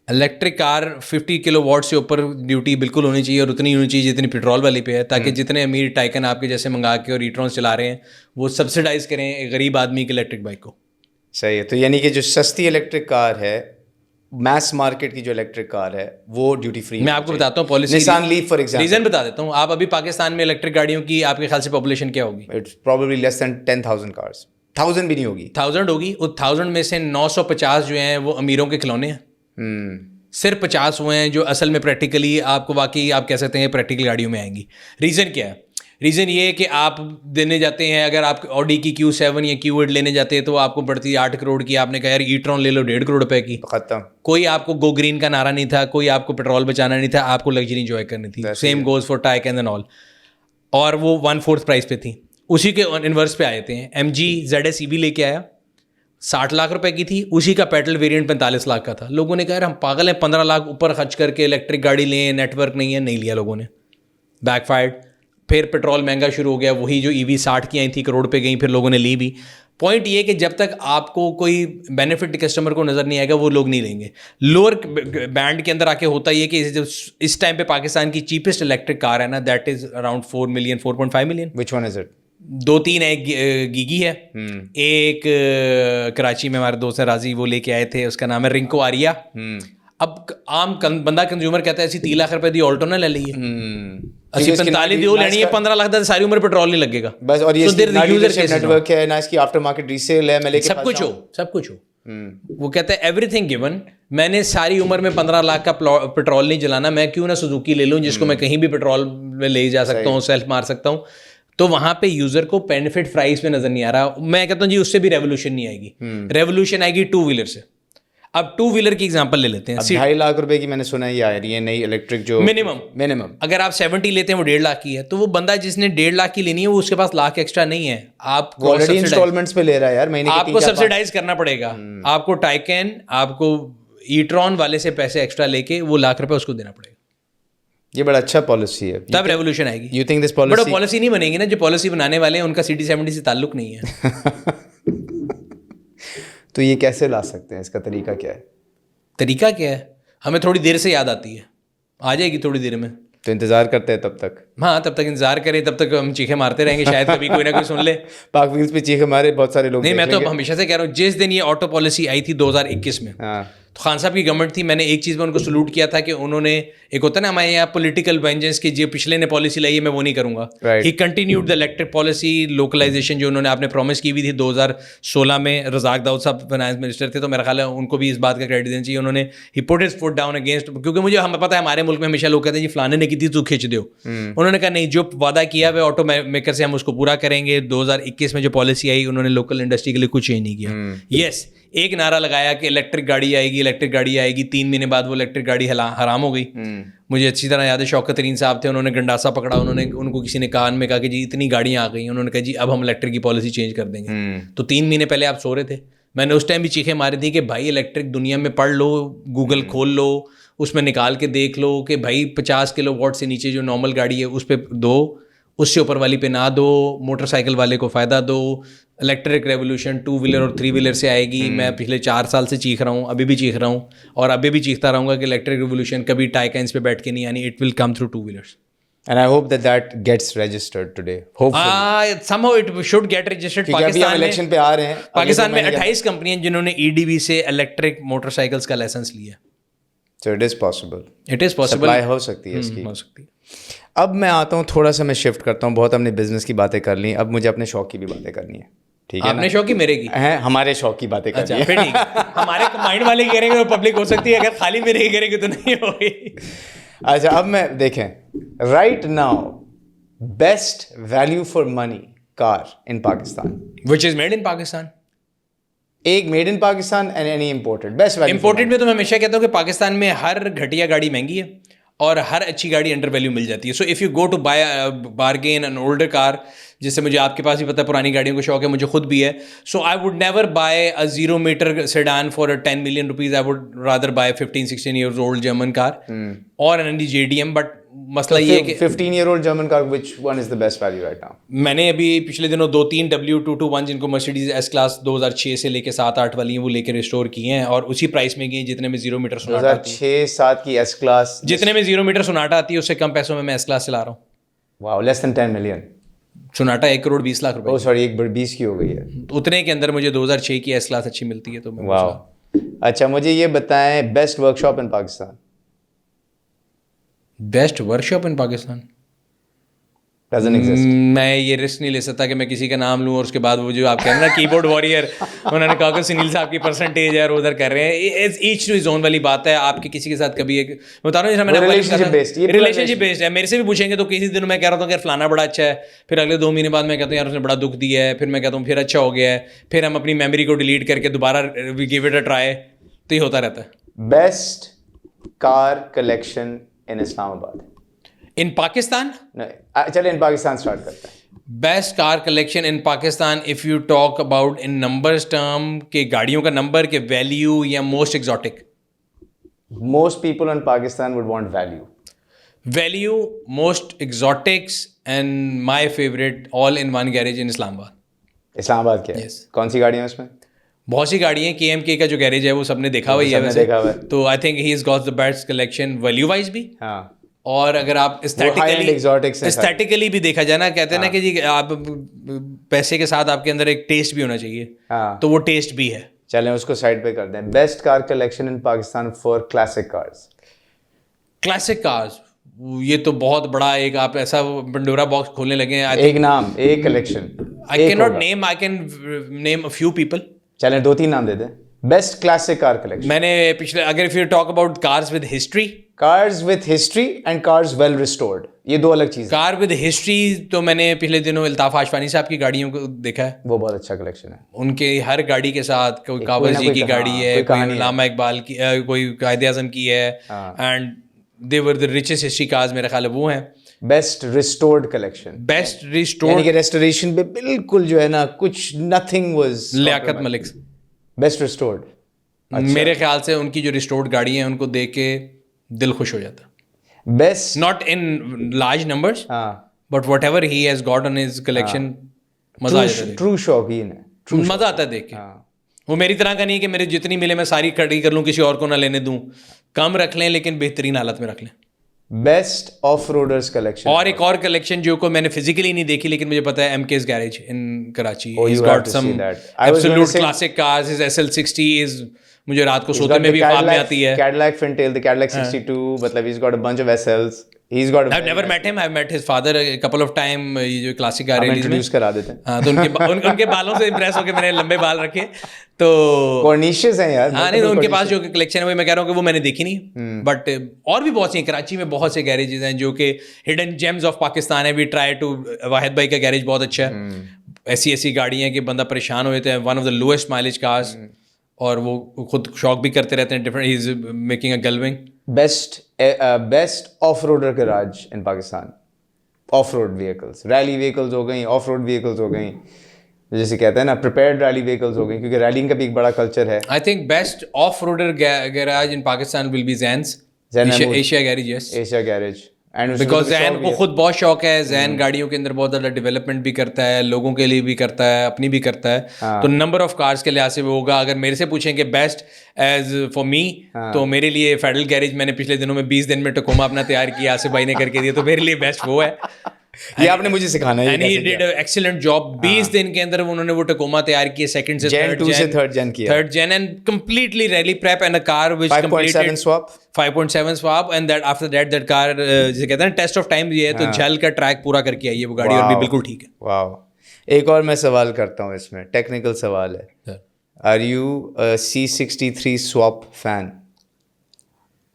الیکٹرک کار 50 کلو واٹ سے اوپر ڈیوٹی بالکل ہونی چاہیے, اور اتنی ہونی چاہیے جتنی پیٹرول والی پہ ہے, تاکہ جتنے امیر ٹائکن آپ کے جیسے منگا کے اور ایٹرونس چلا رہے ہیں وہ سبسڈائز کریں ایک غریب آدمی کی الیکٹرک بائک کو. صحیح ہے. تو یعنی کہ جو سستی الیکٹرک کار ہے, میس مارکیٹ کی جو الیکٹرک کار ہے وہ ڈیوٹی فری. میں آپ کو بتاتا ہوں policy, Nissan leaf for example, reason بتا دیتا ہوں. آپ ابھی پاکستان میں الیکٹرک گاڑیوں کی آپ کے خیال سے پاپولیشن کیا ہوگی؟ It's probably less than 10,000 cars. 1000 بھی نہیں ہوگی, 1000 ہوگی. اس 1000 میں سے 950 جو ہیں وہ امیروں کے کھلونے ہیں. صرف 50 ہوئے ہیں جو اصل میں پریکٹیکلی آپ کو واقعی آپ کہہ سکتے ہیں پریکٹیکل گاڑیوں میں آئیں گی. ریزن کیا ہے ریزن یہ ہے کہ آپ دینے جاتے ہیں, اگر آپ آڈی کی Q7 یا Q8 لینے جاتے ہیں تو وہ آپ کو پڑتی ہے 8 کروڑ کی, آپ نے کہا یار ای-ٹرون لے لو 1.5 کروڑ روپے کی, ختم. کوئی آپ کو گو گرین کا نعرہ نہیں تھا, کوئی آپ کو پیٹرول بچانا نہیں تھا, آپ کو لگژری انجوائے کرنی تھی. Same goes for Taycan and all, اور وہ 1/4 پرائز پہ تھی. اسی کے انورس پہ آئے تھے. MG ZS EV لے کے آیا, 60 لاکھ روپے کی تھی, اسی کا پیٹرل ویریئنٹ 45 لاکھ کا تھا. لوگوں نے کہا یار ہم پاگل ہیں, 15 لاکھ اوپر خرچ کر کے الیکٹرک گاڑی لیں, نیٹ ورک نہیں ہے. نہیں لیا لوگوں نے, بیک فائرڈ. پھر پیٹرول مہنگا شروع ہو گیا, وہی جو EV 60 کی آئی تھی کروڑ پہ گئیں, پھر لوگوں نے لی بھی. پوائنٹ یہ کہ جب تک آپ کو کوئی بینیفٹ کسٹمر کو نظر نہیں آئے گا وہ لوگ نہیں لیں گے. لوور بینڈ کے اندر آ کے ہوتا یہ کہ اس ٹائم پہ پاکستان کی چیپسٹ الیکٹرک کار ہے نا, that is around 4 million 4.5 million. Which one is it? 2-3 ایک گیگی ہے, ایک کراچی میں ہمارے دوست راضی وہ لے کے آئے تھے, اس کا نام ہے رنکو آریا. اب عام بندہ کنزیومر کہتا ہے ایسی 30 لاکھ روپے دی آلٹو نہ لے لیے, اسی 45 دی لینی ہے, 15 لاکھ دا ساری عمر پیٹرول نہیں لگے گا بس. اور یہ نیٹ ورک ہے نا, اس کی آفٹر مارکیٹ ریسیل ہے, میں لے کے سب کچھ ہو. وہ کہتا ہے ایوری تھنگ گیون, میں نے ساری عمر میں 15 لاکھ کا پیٹرول نہیں جلانا, میں کیوں نہ سوزوکی لے لوں جس کو میں کہیں بھی پیٹرول میں لے جا سکتا ہوں, سیلف مار سکتا ہوں. تو وہاں پہ یوزر کو بینیفٹ پرائز پہ نظر نہیں آ رہا. میں کہتا ہوں جی اس سے بھی ریولیوشن نہیں آئے گی. ریولیوشن آئے گی 2 ویلر سے. اب 2 ویلر کی ایگزامپل لے لیتے ہیں. 2.5 لاکھ روپے کی میں نے سنا ہے یہ آ رہی ہے نئی الیکٹرک جو منیمم. اگر آپ 70 لیتے ہیں وہ 1.5 لاکھ کی ہے, تو وہ بندہ جس نے 1.5 لاکھ کی لینی ہے وہ اس کے پاس لاکھ ایکسٹرا نہیں ہے, آپ کو آلریڈی انسٹالمنٹس پہ لے رہا ہے یار, مہینے آپ کو سبسیڈائز کرنا پڑے گا. آپ کو ٹائکن, آپ کو ای-ٹرون والے سے پیسے ایکسٹرا لے کے وہ لاکھ روپے اس کو دینا پڑے گا. یہ بڑا اچھا پالیسی ہے, تب ریولیوشن آئے گی. You think this but policy نہیں بنے گی نا, جو پالیسی بنانے والے ہیں ان کا CD70 سے تعلق نہیں ہے. تو یہ کیسے لا سکتے ہیں, اس کا طریقہ کیا ہے؟ طریقہ کیا ہے, ہمیں تھوڑی دیر سے یاد آتی ہے, آ جائے گی تھوڑی دیر میں. تو انتظار کرتے ہیں تب تک. ہاں تب تک انتظار کریں, تب تک ہم چیخیں مارتے رہیں گے, شاید کبھی کوئی نہ کوئی سن لے. پاک ویلز پہ چیخیں مارے بہت سارے لوگ. نہیں, میں تو ہمیشہ سے کہہ رہا ہوں, جس دن یہ آٹو پالیسی آئی تھی 2021 میں, تو خان صاحب کی گورنمنٹ تھی, میں نے ایک چیز میں ان کو سلوٹ کیا تھا کہ انہوں نے, ایک ہوتا ہے نا ہمارے یہاں پولیٹیکل وینجنس کی, جو پچھلے نے پالیسی لائی ہے میں وہ نہیں کروں گا. He continued the electric policy, localization جو انہوں نے آپ نے پرومس کی ہوئی تھی 2016 میں. رزاق داؤد صاحب فائنانس منسٹر تھے, تو میرا خیال ہے ان کو بھی اس بات کا کریڈٹ دینا چاہیے. انہوں نے he put his foot down against, کیونکہ مجھے ہمیں پتہ ہے ہمارے ملک میں ہمیشہ لوگ کہتے ہیں جی فلانے نے کی تھی تو کھینچ دو. انہوں نے کہا نہیں, جو وعدہ کیا ہوا آٹو میکر سے ہم اس کو پورا کریں گے. 2021 میں جو پالیسی آئی انہوں نے لوکل انڈسٹری کے لیے کچھ چینج نہیں کیا. یس, ایک نعرہ لگایا کہ الیکٹرک گاڑی آئے گی, الیکٹرک گاڑی آئے گی. 3 مہینے بعد وہ الیکٹرک گاڑی حرام ہو گئی. مجھے اچھی طرح یاد ہے, شوکت ترین صاحب تھے, انہوں نے گنڈاسا پکڑا, انہوں نے ان کو کسی نے کان میں کہا کہ جی اتنی گاڑیاں آ گئی, انہوں نے کہا جی اب ہم الیکٹرک کی پالیسی چینج کر دیں گے. تو 3 مہینے پہلے آپ سو رہے تھے, میں نے اس ٹائم بھی چیخیں ماری تھی کہ بھائی الیکٹرک دنیا میں پڑھ لو, گوگل کھول لو, اس میں نکال کے دیکھ لو کہ بھائی 50 کلو واٹ سے نیچے جو نارمل گاڑی ہے اس پہ دو, اس سے اوپر والی پہ نہ دو, موٹر سائیکل والے کو فائدہ دو. الیکٹرک ریولیوشن 2 ویلر اور 3 ویلر سے آئے گی. میں پچھلے 4 سال سے چیخ رہا ہوں, ابھی بھی چیخ رہا ہوں, اور ابھی بھی چیختا رہوں گا کہ الیکٹرک ریولیوشن کبھی ٹائکنس پہ بیٹھ کے نہیں آنی. It will come through 2 wheelers. And I hope that gets registered today. Hopefully. Somehow it should get registered. Election پہ آ رہے ہیں. پاکستان میں 28 کمپنیاں جنہوں نے EDV سے الیکٹرک موٹر سائیکلس کا لائسنس لیا. So it is possible. It is possible. Supply ہو سکتی ہے اس کی. ہو سکتی ہے. اب میں آتا ہوں, تھوڑا سا میں شفٹ کرتا ہوں. بہت ہم نے بزنس کی باتیں کر لی, اب مجھے اپنے شوق کی بھی باتیں کرنی ہے. ٹھیک ہے, آپ نے شوق کی میرے کی ہیں, ہمارے شوق کی باتیں کرنی ہے. پھر ٹھیک ہے, ہمارے مائنڈ والے کریں گے تو پبلک ہو سکتی ہے, اگر خالی میرے کی کریں گے تو نہیں ہوگی. اچھا, اب میں دیکھیں, right now best value for money car in Pakistan, which is made in Pakistan. ایک made in Pakistan and any imported. Best value imported میں تو میں ہمیشہ کہتا ہوں کہ پاکستان میں ہر گھٹیا گاڑی مہنگی ہے اور ہر اچھی گاڑی انڈر ویلیو مل جاتی ہے. So if you go to buy bargain an older car, جس سے مجھے آپ کے پاس بھی پتہ ہے پرانی گاڑیوں کا شوق ہے, مجھے خود بھی ہے. So I would never buy a 0 meter sedan for 10 million rupees. I would rather buy 15-16 years old German car اور an JDM. بٹ مسئلہ یہ ہے کہ 15-year-old German car, which one is the best value right now? میں نے ابھی پچھلے دنوں 2-3 W221 جن کو مرسیڈیز ایس کلاس 2006 سے لے کے 7-8 والی ہیں وہ لے کے ریسٹور کی ہیں, اور اسی پرائس میں گئی جتنے میں 0 میٹر سوناٹا آتی ہے. 2006-7 کی ایس کلاس, جتنے میں 0 میٹر سوناٹا آتی ہے اس سے کم پیسوں میں ایس کلاس چلا رہا ہوں. واو, less than 10 million. Sonata 1 crore 20 lakh روپے. او سوری, 1 کی ہو گئی ہے. اتنے کے اندر مجھے 2006 کی ایس کلاس اچھی ملتی ہے. تو واو. اچھا, مجھے یہ بتائیں best workshop in Pakistan. Best workshop in Pakistan, Doesn't exist. میں یہ رسک نہیں لے سکتا کہ میں کسی کا نام لوں اور اس کے بعد وہ جو آپ کہہ رہے ہیں نا کی بورڈ وارئر, انہوں نے کہا کہ سنیل صاحب کی پرسنٹیج ہے اور ادھر کر رہے ہیں. ایچ ٹو از اون والی بات ہے. آپ کے کسی کے ساتھ کبھی ایک بتا رہا ہوں ریلیشن شپ بیسڈ ہے. میرے سے بھی پوچھیں گے تو کسی دن میں کہہ رہا ہوں کہ فلانا بڑا اچھا ہے, پھر اگلے 2 مہینے بعد میں کہتا ہوں یار اس نے بڑا دکھ دیا ہے, پھر میں کہتا ہوں پھر اچھا ہو گیا ہے, پھر ہم اپنی میموری کو ڈیلیٹ کر کے دوبارہ وی گیو اٹ اے ٹرائی. تو یہ ہوتا رہتا ہے. بیسٹ کار کلیکشن ان اسلام آباد, ان پاکستان. چلے ان پاکستان اسٹارٹ کرتے ہیں. Best car collection in Pakistan if you talk about in numbers term کہ گاڑیوں کا نمبر کے ویلیو یا most exotic. Most people in Pakistan would want value, most exotics and my favourite all in one garage in Islamabad. اسلام آباد کے کون سی گاڑیاں اس میں؟ بہت سی گاڑی ہیں. کے ایم کے کا جو گیریج ہے وہ سب نے دیکھا ہوا ہی ہے ویسے, تو I think he is got the best collection value wise بھی. ہاں, اور اگر آپ اسٹیٹیکلی بھی دیکھا جائے نا, کہتے ہیں نا کہ جی آپ پیسے کے ساتھ آپ کے اندر ایک ٹیسٹ بھی ہونا چاہیے, تو وہ ٹیسٹ بھی ہے. چلیں اس کو سائڈ پہ کر دیں. Best car collection in Pakistan for classic cars. Classic cars, یہ تو بہت بڑا ایک آپ ایسا پنڈورا باکس کھولنے لگے ہیں. ایک نام, ایک collection. I can not name, I can name a few people. چلیں 2-3 نام دے دیں. Best classic car collection. میں نے پچھلے, اگر if you talk about cars with history, cars with history and cars well restored, یہ 2 الگ چیزیں. کار ود ہسٹری تو میں نے پچھلے دنوں الطاف آشفانی صاحب کی گاڑیوں کو دیکھا ہے. وہ بہت اچھا کلیکشن ہے. ان کے ہر گاڑی کے ساتھ کوئی کاوز جی کی گاڑی ہے, کوئی علامہ اقبال کی, کوئی قائد اعظم کی ہے, and they were the richest history cars میرے خیال ہے وہ ہیں. Best restored collection. Best restored یعنی کہ ریسٹوریشن پہ بالکل جو ہے نا کچھ nothing was. Liaquat Malik. Best restored. میرے خیال سے ان کی جو ریسٹورڈ گاڑی ہیں ان کو دیکھ کے دل خوش ہو جاتا. Best not in large numbers but what ever he has got on his collection, مزہ آ جاتا ہے. ٹرو شوقین ہے, مزہ آتا ہے دیکھ کے. وہ میری طرح کا نہیں ہے کہ میرے جتنی ملے میں ساری کھڑی کر لوں, کسی اور کو نہ لینے دوں. کم رکھ لیں لیکن بہترین حالت میں رکھ لیں. Best off roaders collection. اور ایک اور کلیکشن جو کو میں نے فزیکلی نہیں دیکھی لیکن مجھے پتا ہے, M keys garage in Karachi. He's got some absolute classic cars. His SL60 is, مجھے رات کو سوتے میں بھی خواب میں آتی ہے. Cadillac Fintail, the Cadillac 62, مطلب he's got a bunch of SLs. He's got. I've never met him. I've met his father a couple of time. یہ جو کلاسک کار ریلیز میں انٹروڈیوس کرا دیتے ہیں. ہاں, تو ان کے بالوں سے امپریس ہو کے میں نے لمبے بال رکھے. تو کورنیشیز ہیں یار. ہاں نہیں, ان کے پاس جو کلیکشن ہے میں کہہ رہا ہوں کہ وہ میں نے دیکھی نہیں, بٹ اور بھی بہت سی ہیں. کراچی میں بہت سے گیریجز ہیں جو کہ ہڈن جیمز آف پاکستان ہے. وی ٹرائی ٹو, واحد بھائی کا گیریج بہت اچھا ہے. ایسی گاڑیاں ہیں کہ بندہ پریشان ہو جاتے ہیں. One of the lowest mileage cars, اور وہ خود شوق بھی کرتے رہتے ہیں. Different, he is making a glowing. Best off roader garage in Pakistan. Off road vehicles, rally vehicles ہو گئیں, آف روڈ ویکلز ہو گئیں, جیسے کہتے ہیں نا پریپیئرڈ ریلی ویکلز ہو گئیں, کیونکہ ریلنگ کا بھی ایک بڑا کلچر ہے. I think best off roader garage in Pakistan will be Zain's, Asia garage. Yes, Asia garage. Because Zain کو خود بہت شوق ہے. زین گاڑیوں کے اندر بہت زیادہ ڈیولپمنٹ بھی کرتا ہے, لوگوں کے لیے بھی کرتا ہے, اپنی بھی کرتا ہے. تو نمبر آف کارز کے لحاظ سے وہ ہوگا. اگر میرے سے پوچھیں کہ بیسٹ ایز فار می, تو میرے لیے فیڈرل گیریج, میں نے پچھلے دنوں میں 20 دن میں ٹکوما اپنا تیار کیا, آصف بھائی نے کر کے دیا, تو میرے لیے بیسٹ وہ ہے. یہ آپ نے مجھے سکھانا ہے. And he did excellent job. 20 دن کے اندر انہوں نے وہ ٹکوما تیار کی, سیکنڈ سے third gen, and completely really prep and a car which completed 5.7 swap, and that after that car جسے کہتے ہیں ٹیسٹ آف ٹائم یہ ہے, تو جھل کا ٹریک پورا کر کے آئی ہے وہ گاڑی, اور بھی بالکل ٹھیک ہے. واو. ایک اور میں سوال کرتا ہوں, اس میں ٹیکنیکل سوال ہے. Are you a C63 swap fan?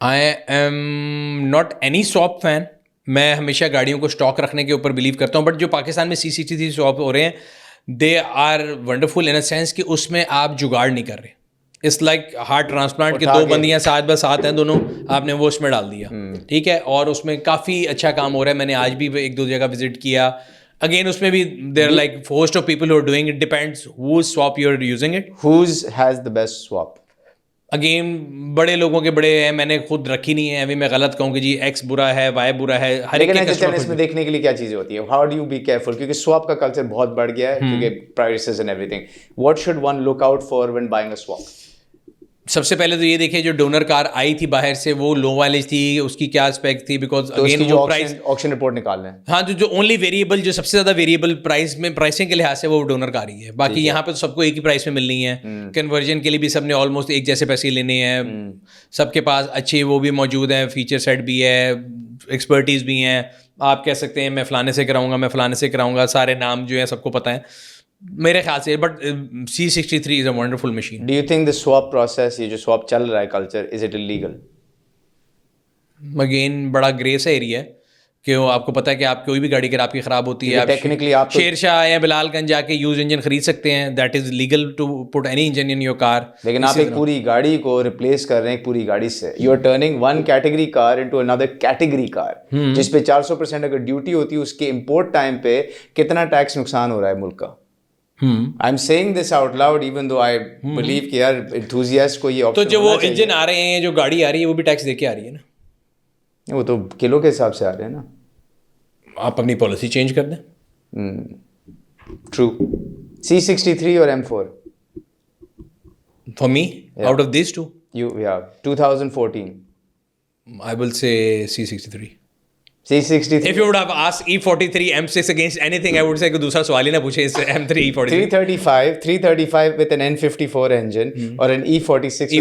I am not any swap fan. میں ہمیشہ گاڑیوں کو اسٹاک رکھنے کے اوپر بلیو کرتا ہوں, بٹ جو پاکستان میں C63 سواپ ہو رہے ہیں, they are wonderful in a sense کہ اس میں آپ جگاڑ نہیں کر رہے. اٹس لائک ہارٹ ٹرانسپلانٹ کے 2 بندیاں ساتھ بساتھ ہیں دونوں, آپ نے وہ اس میں ڈال دیا, ٹھیک ہے, اور اس میں کافی اچھا کام ہو رہا ہے. میں نے آج بھی 1-2 جگہ وزٹ کیا. اگین اس میں بھی there are like host of people who are doing it, depends whose swap you are using it, whose has the best swap. Again بڑے لوگوں کے بڑے ہیں, میں نے خود رکھی نہیں ہے. ابھی میں غلط کہوں کہ جی ایکس برا ہے, وائی برا ہے, ہر ایک کے کسٹمر. اس میں دیکھنے کے لیے کیا چیزیں ہوتی ہیں, how do you be careful, کیونکہ سواپ کا کلچر بہت بڑھ گیا ہے, کیونکہ prices and everything. What should one look out for when buying a swap? سب سے پہلے تو یہ دیکھیں جو ڈونر کار آئی تھی باہر سے وہ لو مائلیج تھی, اس کی کیا اسپیک تھی, بیکاز اگین وہ پرائز آکشن رپورٹ نکال لیں. ہاں جو اونلی ویریبل جو سب سے زیادہ ویریبل پرائز میں پرائسنگ کے لحاظ سے وہ ڈونر کار ہی ہے. باقی یہاں پہ تو سب کو ایک ہی پرائس میں ملنی ہے, کنورژن کے لیے بھی سب نے آلموسٹ ایک جیسے پیسے لینے ہیں, سب کے پاس اچھے وہ بھی موجود ہیں, فیچر سیٹ بھی ہے, ایکسپرٹیز بھی ہیں. آپ کہہ سکتے ہیں میں فلانے سے کراؤں گا, میں فلانے سے کراؤں گا, سارے نام جو ہیں سب کو پتہ ہیں میرے خیال سے. But C63 is a wonderful machine. Do you think the swap process, یہ جو سواپ چل رہا ہے culture, is it illegal? Again بڑا گریس ایریا ہے کہ وہ آپ کو پتہ ہے کہ آپ کوئی بھی گاڑی اگر آپ کی خراب ہوتی ہے ٹیکنیکلی آپ شیر شاہ یا بلال گنج جا کے یوز انجن خرید سکتے ہیں. That is legal to put any engine in your car. لیکن آپ ایک پوری گاڑی کو ریپلیس کر رہے ہیں ایک پوری گاڑی سے. You are turning one category car into another category car, جس پہ 400% اگر ڈیوٹی ہوتی ہے, اس کے امپورٹ ٹائم پہ کتنا ٹیکس نقصان ہو رہا ہے ملک کا. I am saying this out loud even though I believe کہ یار enthusiast کو یہ تو جو وہ انجن آ رہے ہیں, جو گاڑی آ رہی ہے, وہ بھی ٹیکس دے کے آ رہی ہے نا. وہ تو کلو کے حساب سے آ رہے ہیں نا. آپ اپنی پالیسی چینج کر دیں. True. C63 اور M4 for me out of these two 2014 I will say C63. C63 If you would have asked E43 M6 against anything, I would say کہ دوسرا سوال ہی نہ پوچھے اس M3 E43 335 with an N54 engine اور an E46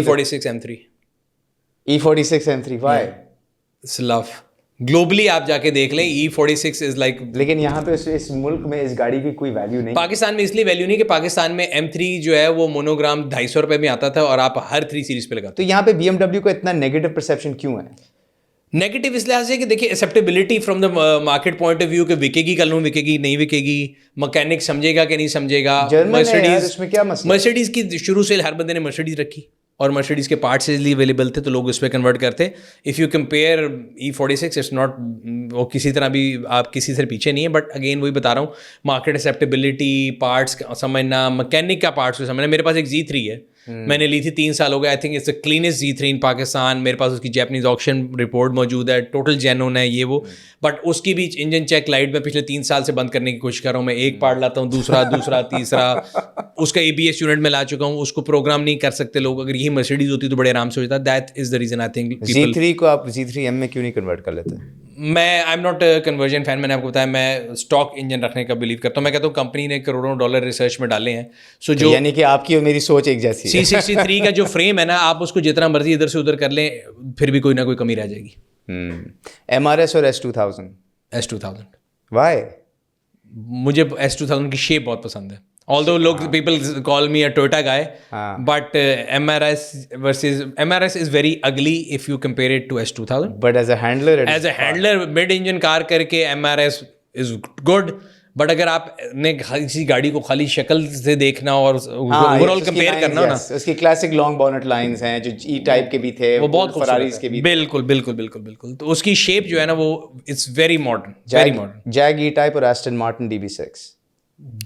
M3 why? It's love. Globally آپ جا کے دیکھ لیں E46 از لائک. لیکن یہاں پہ اس ملک میں اس گاڑی کی کوئی ویلیو نہیں. پاکستان میں اس لیے ویلیو نہیں کہ پاکستان میں M3 جو ہے وہ مونوگرام 250 روپے میں آتا تھا اور آپ ہر 3 سیریز پہ لگاتے. تو یہاں پہ BMW کو اتنا نیگیٹو پرسیپشن کیوں ہے؟ نیگیٹو اس لحاظ سے کہ دیکھیے acceptability from the market point of view کہ وکے گی کل وکے گی نہیں وکے گی, مکینک سمجھے گا کہ نہیں سمجھے گا. مرسیڈیز کی شروع سے ہر بندے نے مرسیڈیز رکھی اور مرسیڈیز کے پارٹس ایزلی اویلیبل تھے تو لوگ اس پہ کنورٹ کرتے. If you compare E46 it's not, وہ کسی طرح بھی آپ کسی سے پیچھے نہیں ہے. بٹ اگین وہی بتا رہا ہوں, مارکیٹ ایکسیپٹیبلٹی, پارٹس سمجھنا, مکینک کا پارٹس کو سمجھنا. میرے پاس ایک Z3 ہے, میں نے لی تھی 3 سال ہو گئے. I think it's the cleanest Z3 in Pakistan. میرے پاس اس کی جیپنیز آکشن رپورٹ موجود ہے, ٹوٹل جینون ہے یہ وہ. بٹ اس کی بھی انجن چیک لائٹ میں پچھلے 3 سال سے بند کرنے کی کوشش کر رہا ہوں. میں ایک پارٹ لاتا ہوں, دوسرا تیسرا, اس کا ABS یونٹ میں لا چکا ہوں. اس کو پروگرام نہیں کر سکتے لوگ. اگر یہی مرسیڈیز ہوتی تو بڑے آرام سے ہو جاتا. That is the reason I think Z3 کو آپ Z3M میں کیوں نہیں کنورٹ کر لیتے؟ میں I am not conversion fan. میں نے آپ کو بتایا میں اسٹاک انجن رکھنے کا بلیو کرتا ہوں. میں کہتا ہوں کمپنی نے کروڑوں ڈالر ریسرچ میں ڈالے ہیں. سو جو یعنی کہ آپ کی اور میری سوچ ایک جیسی ہے. C63 کا جو فریم ہے نا, آپ اس کو جتنا مرضی ادھر سے ادھر کر لیں پھر بھی کوئی نہ کوئی کمی رہ جائے گی. MRS اور S2000 why? مجھے S2000 کی شیپ بہت پسند ہے. although لوگ people call me a Toyota guy, but MRS is very ugly if you compare it to S2000. But as a handler mid engine car کر کے MRS is good. بٹ اگر آپ نے کسی گاڑی کو خالی شکل سے دیکھنا اور اوور آل کمپیئر کرنا نا, اس کی کلیسک لانگ بونٹ لائنز ہیں جو E-ٹائپ کے بھی تھے, وہ بہت فراریز کے بھی. بالکل. تو اس کی شیپ جو ہے نا وہ اٹس ویری ماڈرن. Jag E-ٹائپ اور Aston Martin DB6.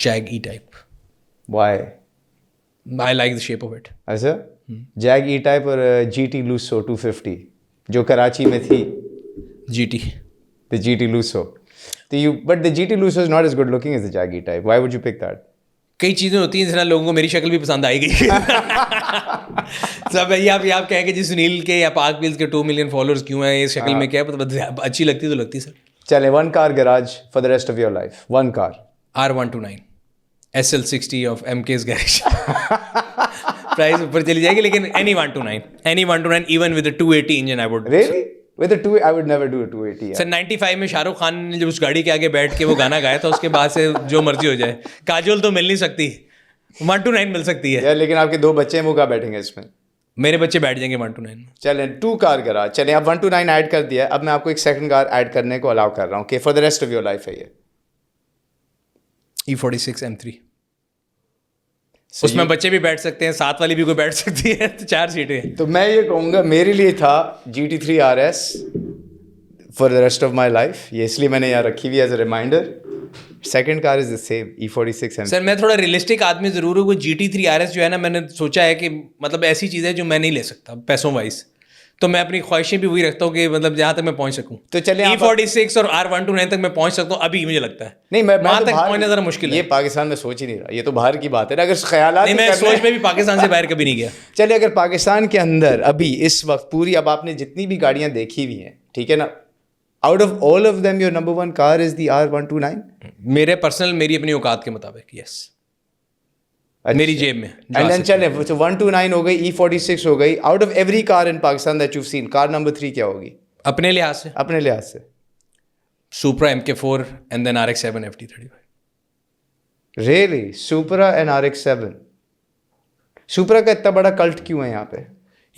Jag E-ٹائپ. Why? I like the shape of it. ایسا Jag E-ٹائپ اور GT Lusso 250 جو کراچی میں تھی. The GT Lusso. But the GT Lusso is not as good looking as the Jag E-type. Why would you pick that? کئی چیزیں ہوتی ہیں جس طرح لوگوں کو میری شکل بھی پسند آئے گی. سب یہ آپ کہیں کہ جی سنیل کے یا پاک ویلز کے 2 ملین فالوورز کیوں ہیں, اس شکل میں کیا ہے, اچھی لگتی تو لگتی سر. چلے one car garage for the rest of your life. One car. R129 SL60 of MK's garage. Price اوپر چلی جائے گی لیکن any 129 even with a 280 engine I would. Really? With a 2 I would never do a 280. سر 95 میں شاہ رخ خان نے جب اس گاڑی کے آگے بیٹھ کے وہ گانا گایا تھا, اس کے بعد سے جو مرضی ہو جائے. کاجول تو مل نہیں سکتی, 129 مل سکتی ہے. لیکن آپ کے 2 بچے ہیں, وہ کہاں بیٹھیں گے اس میں؟ میرے بچے بیٹھ جائیں گے 129 میں. چلیں 2 car garage. چلیں اب 129 ایڈ کر دیا, اب میں آپ کو ایک سیکنڈ کار ایڈ کرنے کو الاؤ کر رہا ہوں کہ for the rest of your life ہے یہ E46 M3. اس میں بچے بھی بیٹھ سکتے ہیں, ساتھ والی بھی کوئی بیٹھ سکتی ہے, 4 سیٹیں. تو میں یہ کہوں گا میرے لیے تھا GT3 RS for the rest of my life. یہ اس لیے میں نے یہاں رکھی ہوئی as a reminder. Second car is the same E46. Sir میں تھوڑا ریئلسٹک آدمی ضرور ہوں. کوئی GT3 RS جو ہے نا, میں نے سوچا ہے کہ مطلب ایسی چیز ہے جو میں نہیں لے سکتا پیسوں وائز. تو میں اپنی خواہشیں بھی وہی رکھتا ہوں کہ مطلب جہاں تک میں پہنچ سکوں. تو چلیں E46 اور R129 تک میں پہنچ سکتا ہوں ابھی, مجھے لگتا ہے. نہیں, وہاں تک پہنچنا ذرا مشکل ہے. یہ پاکستان میں سوچ ہی نہیں رہا, یہ تو باہر کی بات ہے. اگر خیالات, نہیں, میں سوچ میں بھی پاکستان سے باہر کبھی نہیں گیا. چلے اگر پاکستان کے اندر ابھی اس وقت پوری, اب آپ نے جتنی بھی گاڑیاں دیکھی ہوئی ہیں, ٹھیک ہے نا, out of all of them your number 1 car is the R129. میرے پرسنل, میری اپنی اوقات کے مطابق, یس, میری جیب میں. اینڈ دین چلیں 129 ہو گئی, E46 ہو گئی. Out of every car in Pakistan that you seen, car number 3 کیا ہوگی اپنے لحاظ سے؟ اپنے لحاظ سے Supra MK4 and then RX-7 FT35. Really? Supra and RX-7. Supra کا اتنا بڑا کلٹ کیوں ہے یہاں پہ؟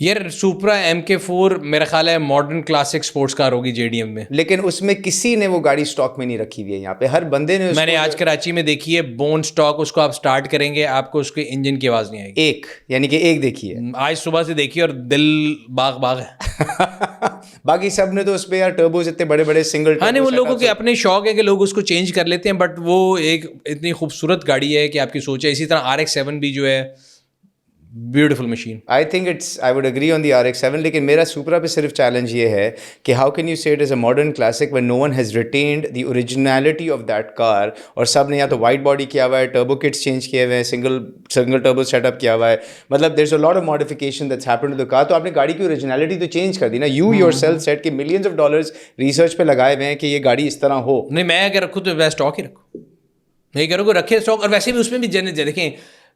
یار Supra MK4 میرا خیال ہے ماڈرن کلاسک اسپورٹس کار ہوگی JDM میں. لیکن اس میں کسی نے وہ گاڑی اسٹاک میں نہیں رکھی ہوئی ہے یہاں پہ, ہر بندے نے. میں نے آج کراچی میں دیکھی ہے بون اسٹاک, اس کو آپ اسٹارٹ کریں گے آپ کو اس کے انجن کی آواز نہیں آئے گی. ایک, یعنی کہ ایک دیکھی ہے آج صبح سے دیکھی اور دل باغ باغ ہے. باقی سب نے تو اس پہ یار ٹربوز اتنے بڑے بڑے سنگل. ہاں نہیں, وہ لوگوں کے اپنے شوق ہے کہ لوگ اس کو چینج کر لیتے ہیں, بٹ وہ ایک اتنی خوبصورت گاڑی ہے کہ آپ کی سوچ ہے. اسی طرح RX-7 بھی جو ہے beautiful machine. I think I would agree on the RX-7. لیکن میرا سپرا پہ صرف چیلنج یہ ہے کہ how can you say it is a modern classic when no one has retained the originality of that car, اور سب نے یا تو وائٹ باڈی کیا ہوا ہے, ٹربو کٹس چینج کیے ہوئے ہیں, سنگل ٹربو سیٹ اپ کیا ہوا ہے, مطلب there is a lot of modification that's happened to the car. تو آپ نے گاڑی کی اوریجنلٹی تو چینج کر دی نا. یو یور سیلف سیٹ کہ ملینز آف ڈالرز ریسرچ پہ لگائے ہوئے ہیں کہ یہ گاڑی اس طرح ہو. نہیں, میں اگر رکھوں تو اسٹاک ہی رکھوں, میں کہہ رہا ہوں رکھے اسٹاک. اور ویسے بھی اس میں بھی دیکھیں,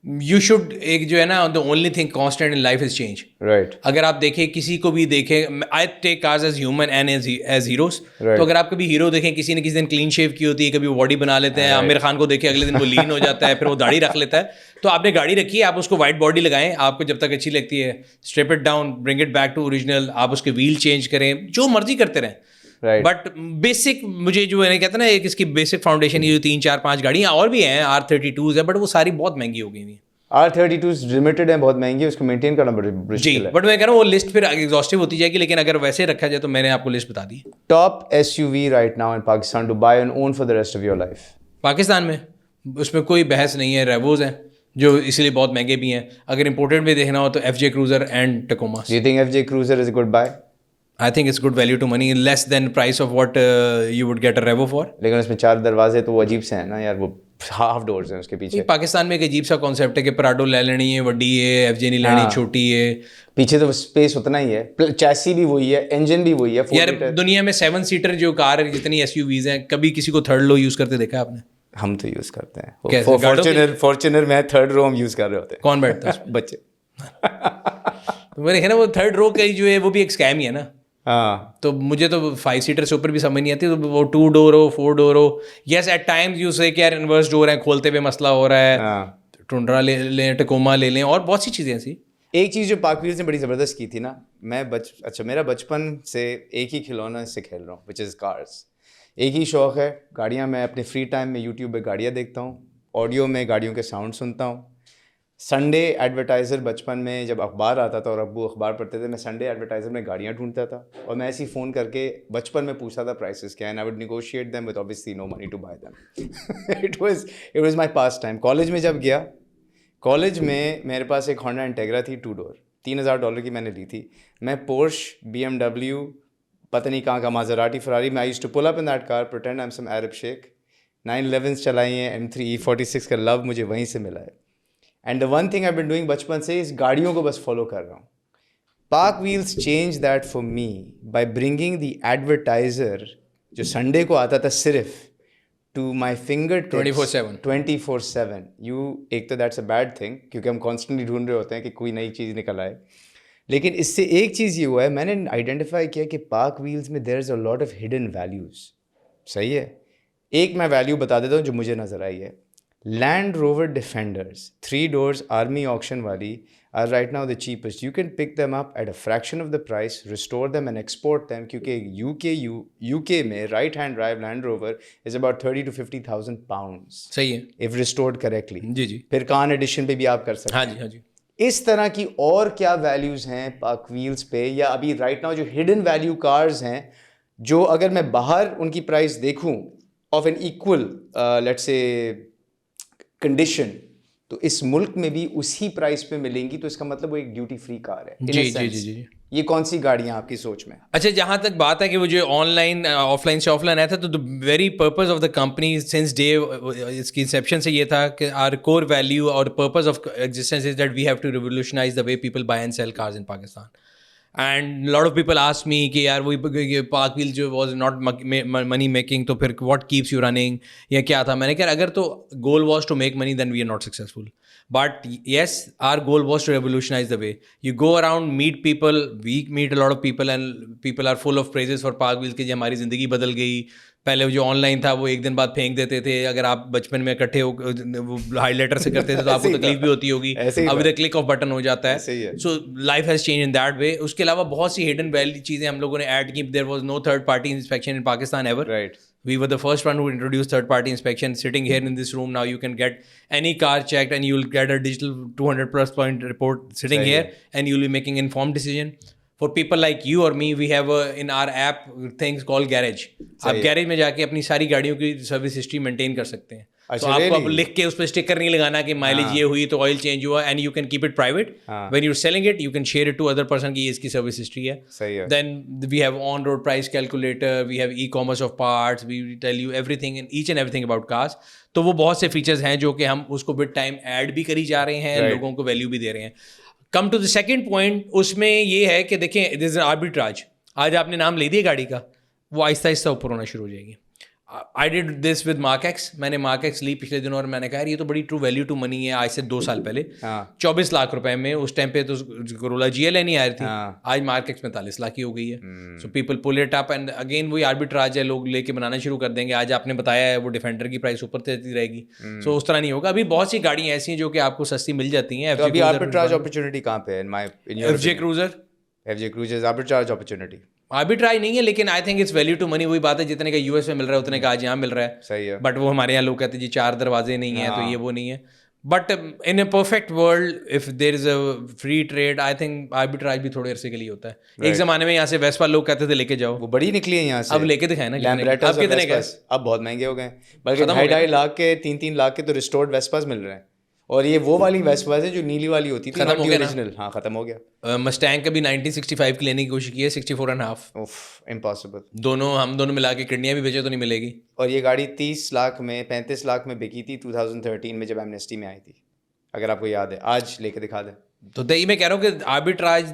یو شوڈ, ایک جو ہے نا, the only thing constant in life is change. Right. اگر آپ دیکھیں کسی کو بھی دیکھیں, I take cars as human and as heroes. تو اگر آپ کبھی ہیرو دیکھیں, کسی نے کسی دن کلین شیو کی ہوتی ہے, کبھی باڈی بنا لیتے ہیں. عامر خان کو دیکھیں, اگلے دن وہ لین ہو جاتا ہے, پھر وہ داڑھی رکھ لیتا ہے. تو آپ نے گاڑی رکھی ہے, آپ اس کو وائٹ باڈی لگائیں, آپ کو جب تک اچھی لگتی ہے strip it down, bring it back to original, آپ اس کے ویل چینج کریں, جو مرضی کرتے رہیں. بٹ بیسک مجھے جو ہے کہتے ہیں نا, ایک اس کی بیسک فاؤنڈیشن یہ 3-4-5 گاڑیاں اور بھی ہیں, R32s ہے, بٹ وہ ساری بہت مہنگی ہو گئی ہوئی ہیں. R32s لمیٹڈ ہیں, بہت مہنگی ہے, اس کو مینٹین کرنا بڑا مشکل ہے. بٹ میں کہہ رہا ہوں وہ لسٹ پھر ایگزاسٹو ہوتی جائے گی, لیکن اگر ویسے رکھا جائے تو میں نے آپ کو لسٹ بتا دی. Top SUV right now in Pakistan to buy and own for the rest of your life. Pakistan میں اس میں کوئی بحث نہیں ہے, ریووز ہیں جو اس لیے بہت مہنگے بھی ہیں. اگر امپورٹنٹ بھی دیکھنا ہو تو FJ Cruiser and Tacoma. Do you think FJ Cruiser is a good buy? I think it's good value to money, less than price of what you would get a Revo for. لیکن اس میں 4 دروازے تو وہ عجیب سے ہیں نا یار, وہ ہاف ڈورز ہیں اس کے پیچھے. پاکستان میں ایک عجیب سا کانسیپٹ ہے کہ پراڈو لے لینی ہے, وڈی ہے, FJ نہیں لینی, چھوٹی ہے. پیچھے تو اسپیس اتنا ہی ہے, چیسی بھی وہی ہے, انجن بھی وہی ہے. یار دنیا میں 7 سیٹر جو کار ہے, جتنی SUVs ہیں, کبھی کسی کو تھرڈ لو یوز کرتے دیکھا آپ نے؟ ہم تو یوز کرتے ہیں. فارچونر میں تھرڈ رو ہم یوز کر رہے ہوتے ہیں. کون بیٹھتا ہے؟ بچے. میں نے کہا نا وہ تھرڈ رو کا جو ہے وہ بھی ایک اسکیم ہی ہے نا. ہاں, تو مجھے تو 5 سیٹر سے اوپر بھی سمجھ نہیں آتی. تو وہ 2 ڈور ہو, 4 ڈور ہو, یس ایٹ ٹائمز یو سے کہ یار انورس ڈور ہیں, کھولتے ہوئے مسئلہ ہو رہا ہے, ٹنڈرا لے لیں, ٹکوما لے لیں, اور بہت سی چیزیں ایسی. ایک چیز جو پاک ویلز نے بڑی زبردست کی تھی نا, میں میرا بچپن سے ایک ہی کھلونا اس سے کھیل رہا ہوں, وچ از کارز. ایک ہی شوق ہے گاڑیاں. میں اپنے فری ٹائم میں یوٹیوب پہ گاڑیاں دیکھتا ہوں, آڈیو میں گاڑیوں کے ساؤنڈ سنتا ہوں. سنڈے ایڈورٹائزر, بچپن میں جب اخبار آتا تھا اور ابو اخبار پڑھتے تھے, میں سنڈے ایڈورٹائزر میں گاڑیاں ڈھونڈتا تھا, اور میں ایسے ہی فون کر کے بچپن میں پوچھتا تھا پرائسز کیا ہے, and I would negotiate them with obviously no money to buy them. it was my past time. College میں جب گیا, کالج میں میرے پاس ایک ہونڈا انٹیگرا تھی 2 ڈور, $3,000 کی میں نے لی تھی. میں پورش, BMW, پتہ نہیں کہاں کا مازراٹی, فراری, میں I used to pull up in that car, pretend I'm some Arab sheikh. 911s چلائی ہیں, M3 E46 کا لو مجھے وہیں سے ملا ہے. And the one thing I been doing بچپن سے اس گاڑیوں کو بس فالو کر رہا ہوں. PakWheels change that for me by bringing the advertiser جو سنڈے کو آتا تھا صرف ٹو مائی فنگر 24/7. ایک تو دیٹس اے بیڈ تھنگ کیونکہ ہم کانسٹنٹلی ڈھونڈ رہے ہوتے ہیں کہ کوئی نئی چیز نکل آئے. لیکن اس سے ایک چیز یہ ہوا ہے, میں نے آئیڈینٹیفائی کیا کہ پاک ویلز میں دیر is a lot of hidden values. صحیح ہے, ایک میں ویلیو بتا دیتا ہوں جو مجھے نظر آئی ہے. Land Rover defenders 3 doors army auction والی are right now the cheapest. You can pick them up at a fraction of the price, restore them and export them, کیونکہ UK میں right hand drive Land Rover is about 30,000 to 50,000 pounds. صحیح ہے, if restored correctly. جی. پھر کان edition پہ بھی آپ کر سکتے ہیں. ہاں جی. اس طرح کی اور کیا ویلیوز ہیں پاک ویلز پہ, یا ابھی رائٹ ناؤ جو ہڈن ویلیو کارز ہیں جو اگر میں باہر ان کی پرائس دیکھوں of an equal let's say condition, تو اس ملک میں بھی اسی پرائس پہ ملیں گی, تو اس کا مطلب وہ ایک ڈیوٹی فری کار ہے. جی. یہ کون سی گاڑیاں آپ کی سوچ میں؟ اچھا, جہاں تک بات ہے کہ وہ جو آن لائن آف لائن سے آف لائن آیا تھا, تو the very purpose of the company since day, اس کی انسیپشن سے یہ تھا کہ آر کور ویلیو اور purpose of existence is that we have to revolutionize the way people buy and sell cars in Pakistan. And lot of people ask me کہ یار وہی پاک ویل جو واز ناٹ منی میکنگ, تو پھر what keeps you running, یا کیا تھا. میں نے کہا اگر تو goal was to make money then we are not successful. But yes, our goal was to revolutionize the way. You go around, meet people, we meet a lot of people and people are full of praises for Park Wheels کہ ہماری زندگی بدل گئی. پہلے جو on line تھا وہ ایک دن بعد پھینک دیتے تھے, اگر آپ بچپن میں اکٹھے ہو ہائی لیٹر سے کرتے تھے تو آپ کو تکلیف بھی ہوتی ہوگی, اب ود کلک آف بٹن ہو جاتا ہے. So life has change in that way. اس کے علاوہ بہت سی ہڈن ویلی چیزیں ہم لوگوں نے ایڈ کی. دیر was no third party inspection in Pakistan ever. We were the first one who introduced third party inspection. Sitting here in this room now, you can get any car checked and you'll get a digital 200 plus point report sitting here, and you'll be making informed decision. For people like you or me, we have in our app things called garage. آپ garage میں جا کے اپنی ساری گاڑیوں کی service history maintain کر سکتے ہیں. تو آپ کو اب لکھ کے اس پہ اسٹکر نہیں لگانا کہ مائلیج یہ ہوئی تو آئل چینج ہوا, and you can keep it private. When you are selling it you can share it to other person کی اس کی سروس ہسٹری ہے. Then we have on road price calculator, we have e commerce of parts, we tell you everything each and everything about cars. تو وہ بہت سے features ہیں جو کہ ہم اس کو ود ٹائم ایڈ بھی کری جا رہے ہیں, لوگوں کو ویلیو بھی دے رہے ہیں. Come to the second point, اس میں یہ ہے کہ دیکھیں دس از آربیٹراج. آج آپ نے نام لے دیا گاڑی کا, وہ آہستہ آہستہ اوپر ہونا شروع ہو جائے گی. I did this with mark x. میں نے مارک ایکس لی پچھلے دنوں اور میں نے کہا یہ تو بڑی ٹرو ویلیو ٹو منی ہے. آج سے 2 سال پہلے 24 لاکھ روپے میں, اس ٹائم پہ تو کرولا جی ایل نہیں آ رہی تھی, آج مارک ایکس 45 لاکھ کی ہو گئی ہے. So people pull it up and again وہی آربیٹراج ہے, لوگ لے کے بنانا شروع کر دیں گے. آج آپ نے بتایا ہے وہ ڈیفینڈر کی پرائس اوپر چلتی رہے گی, سو اس طرح نہیں ہوگا. ابھی بہت سی گاڑیاں ایسی ہیں جو کہ آپ کو سستی مل جاتی ہیں. ابھی آربیٹراج اپرچونٹی کہاں پہ ہے؟ F J Cruiser. F J Cruiser arbitrage opportunity arbitrage نہیں ہے, لیکن I think it's value to money. وہی بات ہے, جتنے کا یو ایس میں مل رہا ہے اتنے کا آج یہاں مل رہا ہے. صحیح ہے. بٹ وہ ہمارے یہاں لوگ کہتے ہیں جی 4 دروازے نہیں ہیں تو یہ وہ نہیں ہے. But in a perfect world if there is a free trade, I think arbitrage بھی تھوڑے عرصے کے لیے ہوتا ہے. ایک زمانے میں یہاں سے ویسپا لوگ کہتے تھے لے کے جاؤ, وہ بڑی نکلی ہیں یہاں سے. اب لے کے دکھائے نا, اب کتنے کا؟ اب بہت مہنگے ہو گئے, بلکہ 2.5 لاکھ کے 3 لاکھ کے تو ریسٹورڈ ویسپاز مل رہے ہیں. اور یہ وہ والی ویسپاز ہے جو نیلی والی ہوتی تھی, ختم ہو گیا اوریجنل. ہاں ختم ہو گیا. مسٹینگ کا بھی 1965 کی لینے کی کوشش کی ہے, 64.5. امپاسبل. ہم دونوں ملا کے کڈنیاں بھی بیچے تو نہیں ملے گی. اور یہ گاڑی 30 لاکھ میں 35 لاکھ میں بکی تھی 2013 میں جب ایمنیسٹی میں آئی تھی, اگر آپ کو یاد ہے. آج لے کے دکھا دیں. تو دہی میں کہہ رہا ہوں کہ آربیٹراج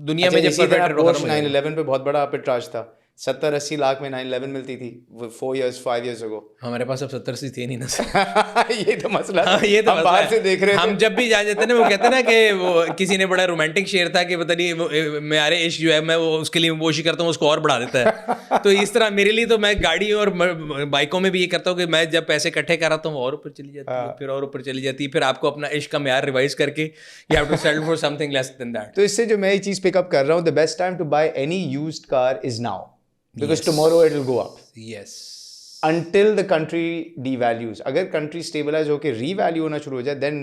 دنیا میں جب 911 پہ بہت بڑا آربیٹراج تھا, 70-80 لاکھ میں 911 ملتی تھی 5 years ago. ہمارے پاس اب 70-80 تھے نہیں نا. یہ تو مسئلہ, یہ تو باہر سے دیکھ رہے ہیں. ہم جب بھی جا جاتے نا, وہ کہتے ہیں نا کہ وہ کسی نے بڑا رومانٹک شعر تھا کہ پتہ نہیں میرے عشق جو ہے میں وہ اس کے لیے کوشش کرتا ہوں اس کو اور بڑھا دیتا ہے. تو اس طرح میرے لیے تو میں گاڑی اور بائکوں میں بھی یہ کرتا ہوں کہ میں جب پیسے اکٹھے کراتا ہوں وہ اور اوپر چلی جاتی ہے, پھر اور اوپر چلی جاتی ہے. پھر آپ کو اپنا عشق کا معیار ریوائز کر کے you have to settle for something less than that. تو اس سے جو میں یہ چیز پک اپ کر رہا ہوں, the best time to buy any used car is now. Because tomorrow it will go up. Yes. Until the country devalues. اگر country stabilize ہو کے revalue ہونا شروع ہو جائے, then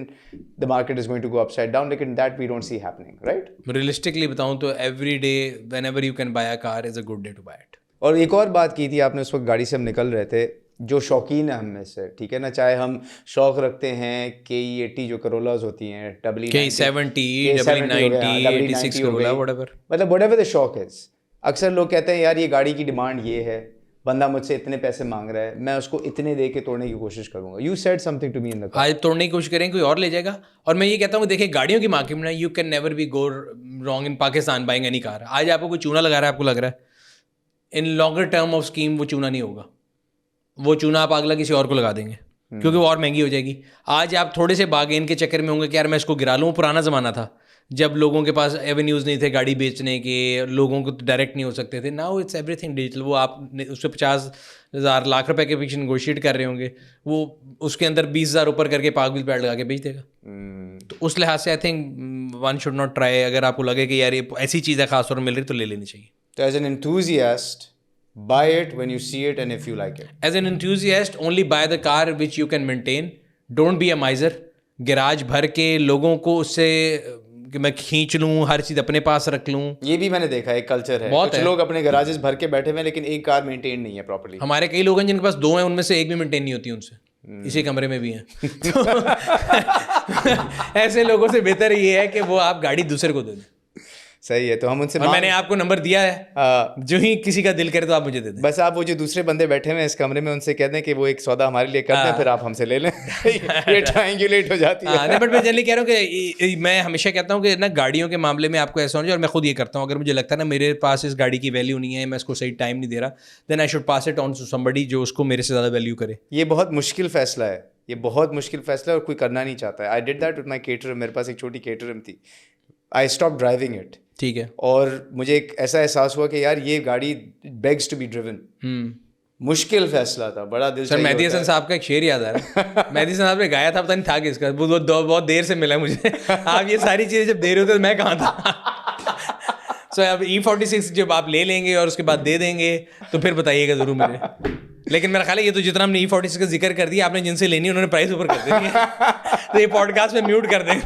the market is going to go upside down. لیکن that we don't see happening, right? Realistically بتاؤں تو every day whenever you can buy a car is a good day to buy it. اور ایک اور بات کی تھی آپ نے اس وقت گاڑی سے ہم نکل رہے تھے, جو شوقین ہیں ہم میں سے, ٹھیک ہے نا, چاہے ہم شوق رکھتے ہیں KE80 جو کرولاز ہوتی ہیں, K70, W90, 86 کرولا, whatever. مطلب whatever the shock is. اکثر لوگ کہتے ہیں یار یہ گاڑی کی ڈیمانڈ یہ ہے, بندہ مجھ سے اتنے پیسے مانگ رہا ہے, میں اس کو اتنے دے کے توڑنے کی کوشش کروں گا. You said something to me in the car. آج توڑنے کی کوشش کریں کوئی اور لے جائے گا. اور میں یہ کہتا ہوں کہ دیکھیں گاڑیوں کی مارکیٹ میں you can never be go wrong in Pakistan buying any car. آج آپ کو کوئی چونا لگا رہا ہے, آپ کو لگ رہا ہے ان لانگر ٹرم آف اسکیم وہ چونا نہیں ہوگا, وہ چونا آپ اگلا کسی اور کو لگا دیں گے کیونکہ وہ اور مہنگی ہو جائے گی. آج آپ تھوڑے سے باگین کے چکر میں ہوں گے کہ یار میں اس کو گرا لوں. پرانا زمانہ تھا جب لوگوں کے پاس ایونیوز نہیں تھے گاڑی بیچنے کے, لوگوں کو ڈائریکٹ نہیں ہو سکتے تھے. Now it's everything digital. وہ آپ اس پہ 50,000 لاکھ روپے کے پیچھے نیگوشیٹ کر رہے ہوں گے, وہ اس کے اندر 20,000 اوپر کر کے پاک ویل پیڈ لگا کے بیچ دے گا. تو اس لحاظ سے I think one should not try. اگر آپ کو لگے کہ یار یہ ایسی چیزیں خاص طور پر مل رہی تو لے لینی چاہیے. تو as an enthusiast buy it when you see it and if you like it. As an enthusiast, only buy the car which you can maintain. Don't be a miser. Grudge بھر کے لوگوں کو اس سے کہ میں کھینچ لوں, ہر چیز اپنے پاس رکھ لوں. یہ بھی میں نے دیکھا ایک کلچر ہے, کچھ لوگ اپنے گراجز بھر کے بیٹھے ہوئے لیکن ایک کار مینٹین نہیں ہے پراپرلی. ہمارے کئی لوگ ہیں جن کے پاس 2 ہیں, ان میں سے ایک بھی مینٹین نہیں ہوتی ان سے. اسی کمرے میں بھی ہیں. ایسے لوگوں سے بہتر یہ ہے کہ وہ آپ گاڑی دوسرے کو دے دیں. صحیح ہے. تو ہم ان سے, اور میں نے آپ کو نمبر دیا ہے, جو ہی کسی کا دل کرے تو آپ مجھے دے دیں. بس آپ وہ جو دوسرے بندے بیٹھے ہوئے ہیں اس کمرے میں ان سے کہہ دیں کہ وہ ایک سودا ہمارے لیے کر دیں, پھر آپ ہم سے لے لیں. یہ ٹرائنگولیٹ ہو جاتی ہے. نہیں, بٹ میں جنرلی کہہ رہا ہوں کہ میں ہمیشہ کہتا ہوں کہ نا گاڑیوں کے معاملے میں آپ کو ایسا ہونا چاہیے, اور میں خود یہ کرتا ہوں, اگر مجھے لگتا ہے نا میرے پاس اس گاڑی کی ویلیو نہیں ہے, میں اس کو صحیح ٹائم نہیں دے رہا, then I should pass it on to somebody جو اس کو میرے سے زیادہ ویلیو کرے. یہ بہت مشکل فیصلہ ہے, یہ بہت مشکل فیصلہ ہے اور کوئی کرنا نہیں چاہتا ہے. I did that with my caterer. میرے پاس ایک چھوٹی کیٹرر تھی. I stop driving it. ٹھیک ہے. اور مجھے ایک ایسا احساس ہوا کہ یار یہ گاڑی بیگز ٹو بی ڈریون. مشکل فیصلہ تھا, بڑا دل. سر مہدی حسن صاحب کا ایک شعر یاد آ رہا ہے. مہدی حسن صاحب نے گایا تھا, پتہ نہیں تھا کس کا, وہ بہت دیر سے ملا مجھے. آپ یہ ساری چیزیں جب دے رہے ہوتے تو میں کہاں تھا. سو اب E46 جب آپ لے لیں گے اور اس کے بعد دے دیں گے تو پھر بتائیے گا ضرور مجھے. لیکن میرا خیال ہے یہ تو جتنا ہم نے E46 کا ذکر کر دیا, آپ نے جن سے لینی انہوں نے پرائز اوپر کر دی ہے, تو یہ پوڈ کاسٹ میں میوٹ کر دیں.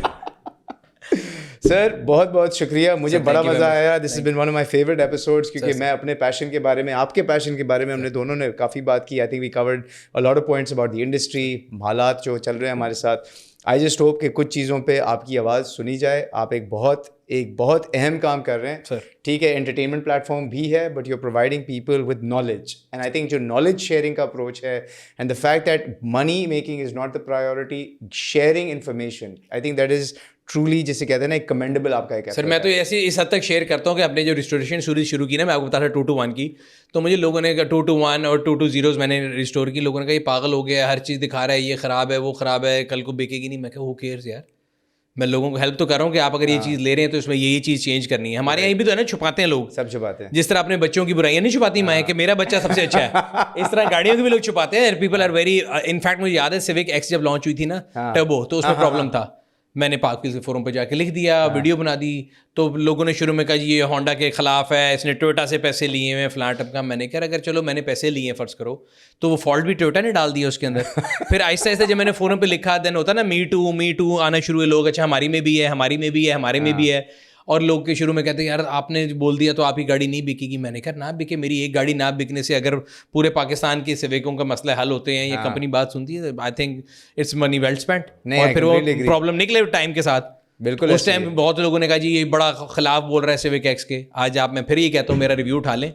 سر بہت بہت شکریہ, مجھے بڑا مزہ آیا. This has been one of my favourite episodes, کیونکہ میں اپنے پیشن کے بارے میں, آپ کے پیشن کے بارے میں ہم نے دونوں نے کافی بات کی. I think we covered a lot of points about the industry, حالات جو چل رہے ہیں ہمارے ساتھ. آئی جسٹ ہوپ کہ کچھ چیزوں پہ آپ کی آواز سنی جائے. آپ ایک بہت اہم کام کر رہے ہیں. ٹھیک ہے, انٹرٹینمنٹ پلیٹ فارم بھی ہے, but you are providing people with knowledge, and I think جو نالج شیئرنگ کا اپروچ ہے, and the fact that money making is not the priority, sharing information, I think that is truly, جسے کہتے ہیں نا, ایک کمینڈیبل آپ کا ایک. سر میں تو ایسی اس حد تک شیئر کرتا ہوں کہ اپنے جو ریسٹوریشن شروع کی نا, میں آپ کو بتا تھا 2-1 کی, تو مجھے لوگوں نے 2-1 اور 2-0 میں نے ریسٹور کی. لوگوں نے کہا یہ پاگل ہو گیا, ہر چیز دکھا رہا ہے, یہ خراب ہے, وہ خراب ہے, کل کو بکے گی نہیں. میں کہا ہو کیئرز یار, میں لوگوں کو ہیلپ تو کر رہا ہوں کہ آپ اگر یہ چیز لے رہے ہیں تو اس میں یہ چیز چینج کرنی ہے. ہمارے یہاں بھی تو ہے نا, چھپاتے ہیں لوگ, سب چھپاتے ہیں. جس طرح اپنے بچوں کی برائیاں نہیں چھپاتی مائیں کہ میرا بچہ سب سے اچھا ہے, اس طرح گاڑیوں کے بھی لوگ چھپاتے ہیں. پیپل آر ویری, انفیکٹ مجھے یاد ہے سیوک ایکس جب لانچ ہوئی تھی نا ٹربو, تو اس میں پرابلم تھا. میں نے پاک کے فورم پہ جا کے لکھ دیا, ویڈیو بنا دی, تو لوگوں نے شروع میں کہا جی یہ ہونڈا کے خلاف ہے, اس نے ٹویوٹا سے پیسے لیے ہوئے, فلاں ٹپ کا. میں نے کہا اگر چلو میں نے پیسے لیے ہیں فرض کرو, تو وہ فالٹ بھی ٹویوٹا نے ڈال دیا اس کے اندر. پھر آہستہ آہستہ جب میں نے فورم پہ لکھا, دین ہوتا نا می ٹو آنا شروع ہوئے لوگ, اچھا ہماری میں بھی ہے, ہماری میں بھی ہے, ہمارے میں بھی ہے. اور لوگ کے شروع میں کہتے ہیں یار آپ نے بول دیا تو آپ کی گاڑی نہیں بکے گی. میں نے کہا نہ بکے, میری ایک گاڑی نہ بکنے سے اگر پورے پاکستان کے سیوکوں کا مسئلہ حل ہوتے ہیں, یہ کمپنی بات سنتی ہے, I think it's money well spent. اور پھر وہ پرابلم نکلے ٹائم کے ساتھ. بالکل اس ٹائم بہت لوگوں نے کہا جی یہ بڑا خلاف بول رہا ہے سیوک ایکس کے. آج آپ, میں پھر یہ کہتا ہوں میرا ریویو اٹھا لیں,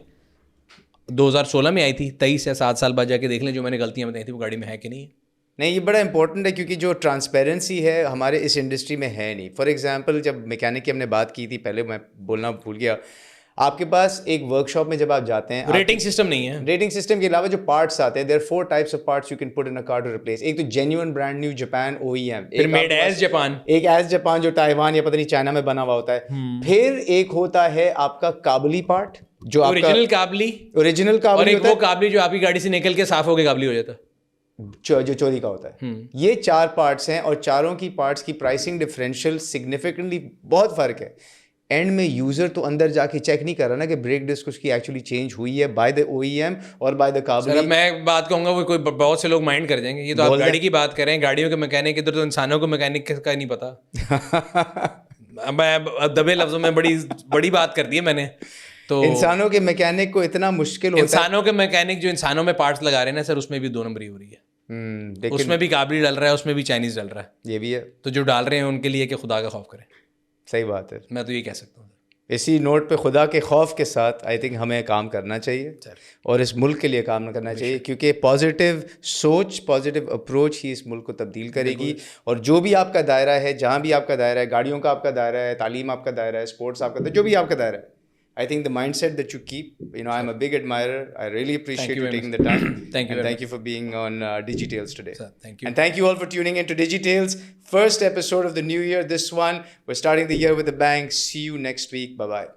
2016 میں آئی تھی, 23 یا 7 سال بعد جا کے دیکھ لیں جو میں نے غلطیاں بتائی تھیں وہ گاڑی میں ہے کہ نہیں. نہیں, یہ بڑا امپورٹنٹ ہے, کیونکہ جو ٹرانسپیرنسی ہے ہمارے اس انڈسٹری میں ہے نہیں. فار ایگزامپل جب میکینک کی ہم نے بات کی تھی پہلے, میں بولنا بھول گیا, آپ کے پاس ایک ورک شاپ میں جب آپ جاتے ہیں, ریٹنگ سسٹم نہیں ہے. ریٹنگ سسٹم کے علاوہ جو پارٹس آتے ہیں, دیر 4 types of parts you can put in a car to replace. ایک تو genuine brand new Japan OEM, پھر میڈ ایز جاپان, ایک ایز جاپان جو تائیوان یا پتہ نہیں چائنا میں بنا ہوا ہوتا ہے. پھر ایک ہوتا ہے آپ کا کابلی پارٹ, جو آپ کا اوریجنل کابلی, اوریجنل کابلی, اور ایک وہ کابلی جو آپ کی گاڑی سے نکل کے صاف ہو کے کابلی ہو جاتا ہے, جو چوری کا ہوتا ہے. یہ 4 پارٹس ہیں, اور چاروں کی پارٹس کی پرائسنگ ڈفرینشیل سگنیفیکنٹلی بہت فرق ہے. اینڈ میں یوزر تو اندر جا کے چیک نہیں کر رہا نا کہ بریک ڈسک اس کی ایکچولی چینج ہوئی ہے بائی دا OEM اور بائی دا کابلی. میں بات کہوں گا وہ کوئی بہت سے لوگ مائنڈ کر جائیں گے, یہ تو آپ گاڑی کی بات کریں, گاڑیوں کے میکینک, ادھر تو انسانوں کو میکینک کا نہیں پتا. میں دبے لفظوں میں بڑی بات کر دی ہے میں نے. تو انسانوں کے میکینک کو اتنا مشکل ہوتا ہے, انسانوں کے میکینک جو انسانوں میں پارٹس لگا رہے ہیں نا سر, اس میں بھی 2 نمبری ہو رہی ہے. اس میں بھی کابلی ڈل رہا ہے, اس میں بھی چائنیز ڈل رہا ہے. یہ بھی ہے. تو جو ڈال رہے ہیں ان کے لیے کہ خدا کا خوف کریں. صحیح بات ہے, میں تو یہ کہہ سکتا ہوں. اسی نوٹ پہ خدا کے خوف کے ساتھ آئی تھنک ہمیں کام کرنا چاہیے, اور اس ملک کے لیے کام کرنا چاہیے, کیونکہ پازیٹیو سوچ, پازیٹیو اپروچ ہی اس ملک کو تبدیل کرے گی. اور جو بھی آپ کا دائرہ ہے, جہاں بھی آپ کا دائرہ ہے, گاڑیوں کا آپ کا دائرہ ہے, تعلیم آپ کا دائرہ ہے, اسپورٹس آپ کا, جو بھی آپ کا دائرہ ہے, I think the mindset that you keep, I'm a big admirer. I really appreciate you taking the time. Thank you for being on DigiTales today. Sir, thank you. And thank you all for tuning into DigiTales. First episode of the new year, this one. We're starting the year with a bang. See you next week. Bye-bye.